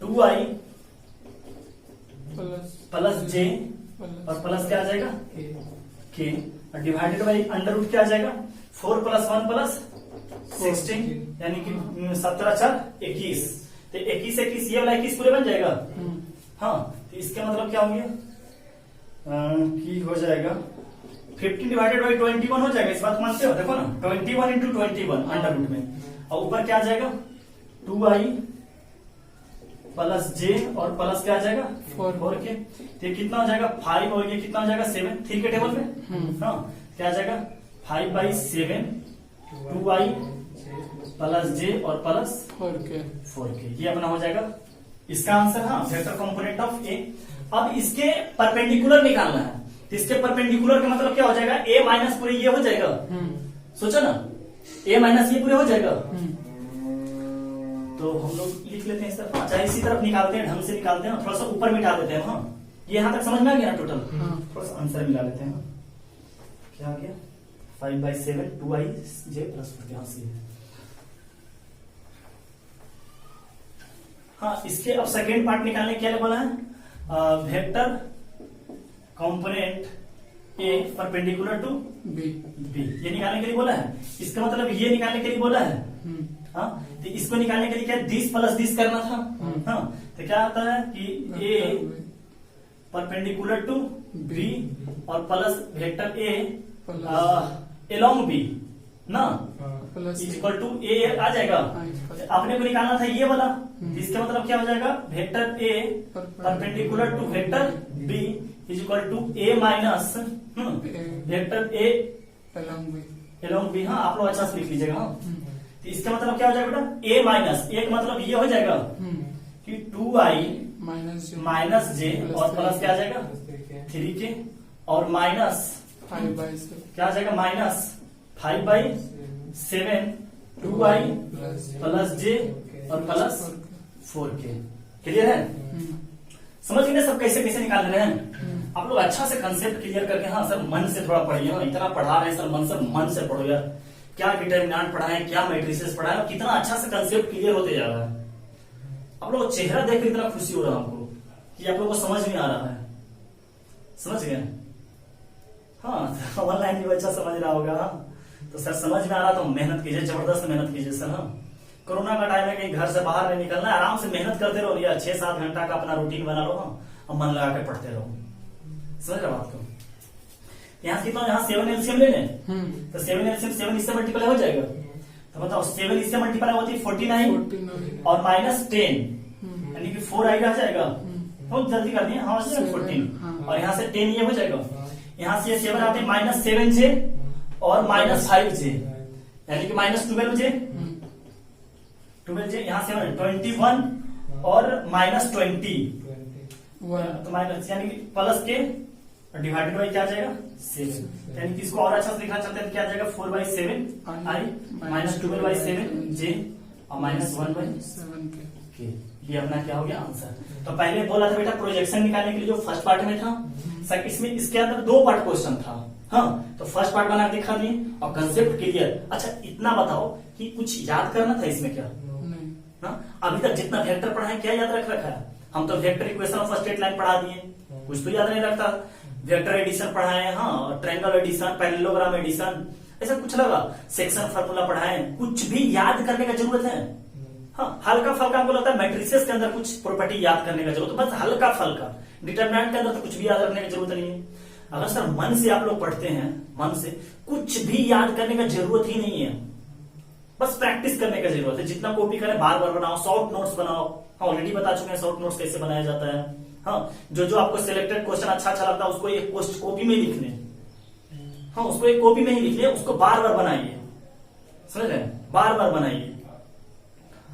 2i प्लस जे और प्लस क्या आ जाएगा के और डिवाइडेड बाई √ क्या आ जाएगा, 4 + 1 + 16 यानी कि 17 4 21। तो 21 ये वाला 21 पूरे बन जाएगा। हाँ, तो इसका मतलब क्या हो गया कि हो जाएगा 15 डिवाइडेड बाई 21 हो जाएगा। इस बात मानते हो, देखो ना 21 × 21 √ में, और ऊपर क्या आ जाएगा 2i प्लस जे और प्लस क्या आ जाएगा 4 के। तो कितना हो जाएगा 5 और ये कितना हो जाएगा 7, 3 के टेबल में। हाँ, क्या आ जाएगा 5/7 2i प्लस जे और प्लस 4 के, ये अपना हो जाएगा इसका आंसर। हाँ, वेक्टर कंपोनेंट ऑफ ए। अब इसके परपेंडिकुलर निकालना है, तो इसके परपेंडिकुलर का मतलब क्या हो जाएगा, ए माइनस पूरे ये हो जाएगा। सोचो ना, ए माइनस ये पूरे हो जाएगा। तो हम लोग लिख लेते हैं इस तरफ, चाहे इसी तरफ निकालते हैं, ढंग से निकालते हैं, थोड़ा सा ऊपर मिटा देते हैं। हाँ, ये यहां तक समझ में आ गया ना टोटल। थोड़ा सा आंसर मिला लेते हैं। क्या आ गया 5/7 2i जे प्लस 4 यहाँ से। हाँ, इसके अब सेकेंड पार्ट निकालने के लिए बोला है vector component A perpendicular to B, ये निकालने के लिए बोला है। इसका मतलब ये निकालने के लिए बोला है। हाँ, तो इसको निकालने के लिए क्या दिस प्लस दिस करना था। हाँ, तो क्या आता है कि ए परपेंडिकुलर टू बी और plus vector A along B, ना, plus is equal to A आ जाएगा। आपने को निकालना था ये वाला, इसका मतलब क्या हो जाएगा, vector A perpendicular to vector B is equal to A minus vector A along B. हाँ आप लोग अच्छा से लिख लीजिएगा। हाँ तो इसका मतलब क्या हो जाएगा बेटा, ए माइनस, एक मतलब ये हो जाएगा कि 2i माइनस जे और प्लस क्या आ जाएगा 3k और माइनस 5/7 क्या आ जाएगा माइनस 5/7 2i प्लस जे और प्लस 4k। क्लियर है? समझ गए सब कैसे कैसे निकाल रहे हैं आप लोग। अच्छा से कंसेप्ट क्लियर करके, हाँ सर मन से थोड़ा पढ़िए, इतना पढ़ा रहे हैं सर मन से पढ़ो यार। क्या डिटर्मिनेंट पढ़ाए, क्या मैट्रिसेस पढ़ाए, कितना अच्छा से कंसेप्ट क्लियर होते जा रहा है। आप लोग चेहरा देख कर इतना खुशी हो रहा है हमको कि आप लोग को समझ में आ रहा है। समझ गए? हाँ ऑनलाइन भी बच्चा समझ रहा होगा। हाँ तो सर समझ में आ रहा तो मेहनत कीजिए, जबरदस्त मेहनत कीजिए सर। हाँ कोरोना का टाइम है, कहीं घर से बाहर नहीं निकलना है, आराम से मेहनत करते रहो भैया। 6-7 घंटा का अपना रूटीन बना लो। हाँ और मन लगा के पढ़ते रहो। समझ रहे हो बात को? यहाँ से कितना, यहाँ 7 एलसीएम ले लें तो 7 एलसीएम 7 इससे मल्टीप्लाई हो जाएगा। तो बताओ 7 इससे मल्टीप्लाई होती है 49 और माइनस 10 यानी कि 4 आई रह जाएगा। बहुत जल्दी कर दिए। हाँ 14 और यहाँ से 10 ये हो जाएगा। यहाँ से ये 7 आते हैं माइनस 7j और माइनस 5j यानी कि माइनस 12j यहाँ से 21 और माइनस 20 तो माइनस यानी कि प्लस के डिवाइडेड बाई क्या आ जाएगा 7 यानी कि इसको और अच्छा से लिखना चाहते हैं तो क्या आ जाएगा 4/7 i माइनस 12/7 j और माइनस 1/7 ये अपना क्या हो गया आंसर। तो पहले बोला था बेटा प्रोजेक्शन निकालने के लिए जो फर्स्ट पार्ट में था सर, इसमें इसके अंदर 2 पार्ट क्वेश्चन था। हाँ तो फर्स्ट पार्ट बना दिखा दिए और कंसेप्ट क्लियर। अच्छा इतना बताओ कि कुछ याद करना था इसमें क्या? हाँ अभी तक जितना वेक्टर पढ़ा है क्या याद रख रखा है? हम तो vector equation of first 8 line पढ़ा दिए, कुछ तो याद नहीं रखता। वेक्टर एडिशन पढ़ाए, हाँ ट्रायंगल एडिशन, पैरेललोग्राम एडिशन, ऐसा कुछ लगा, सेक्शन फार्मूला पढ़ाए, कुछ भी याद करने का जरूरत है? हाँ हल्का फल्का हमको लगता है मैट्रिसेस के अंदर कुछ प्रॉपर्टी याद करने का जरूरत है, बस हल्का फल्का। डिटरमिनेंट के अंदर तो कुछ भी याद रखने की जरूरत नहीं है। अगर सर मन से आप लोग पढ़ते हैं, मन से कुछ भी याद करने का जरूरत ही नहीं है, बस प्रैक्टिस करने का जरूरत है। जितना कॉपी करें बार बार बनाओ, शॉर्ट नोट्स बनाओ। हाँ ऑलरेडी बता चुके हैं शॉर्ट नोट्स कैसे बनाया जाता है। हाँ जो आपको सिलेक्टेड क्वेश्चन अच्छा लगता है उसको एक कॉपी में लिख लें। हाँ उसको एक कॉपी में ही लिख लें, उसको बार बार बनाइए। समझ रहे हैं? बार बार बनाइए।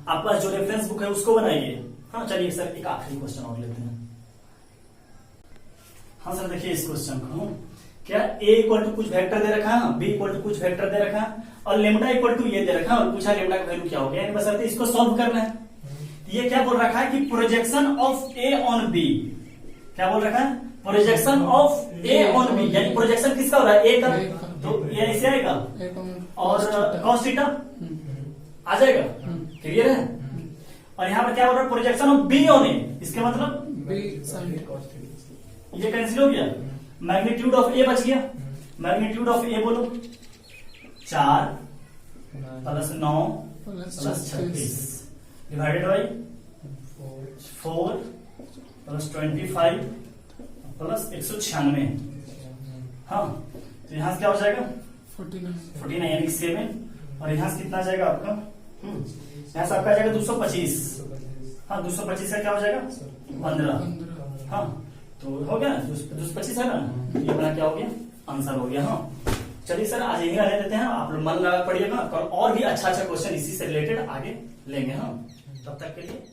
आपके पास जो रेफरेंस बुक है उसको बनाइए। हाँ चलिए सर एक आखिरी क्वेश्चन और लेते हैं। हाँ सर देखिए इस क्वेश्चन को, क्या a इक्वल टू कुछ वेक्टर दे रखा है, b इक्वल टू कुछ वेक्टर दे रखा है और लेमडा इक्वल टू ये दे रखा है और पूछा लेमडा का वैल्यू क्या हो गया, बस इसको सॉल्व करना है। ये क्या बोल रखा है कि projection of a on b, क्या बोल रखा है? Projection of a on b यानी प्रोजेक्शन किसका हो रहा है? a का, तो ये ऐसे आएगा और cos थीटा आ जाएगा। क्लियर है? और यहाँ पर क्या बोल रहा है? Projection of b on a, इसका मतलब ये कैंसिल हो गया। मैग्नीट्यूड ऑफ ए बच गया। मैग्नीट्यूड ऑफ ए बोलो 4 + 9 + 36 डिवाइडेड बाई 4 + 25 + 196। हाँ तो यहां से क्या हो जाएगा 49 यानी 7 और यहां से कितना जाएगा आपका? यहां से आपका जाएगा 225। हाँ 225 का क्या हो जाएगा 15। हाँ तो हो गया 225 है ना, ये अपना क्या हो गया आंसर हो गया। हाँ चलिए सर आज यही रहने देते हैं, आप लोग मन लगा पढ़िएगा और भी अच्छा क्वेश्चन इसी से रिलेटेड आगे लेंगे। हाँ तब तक के लिए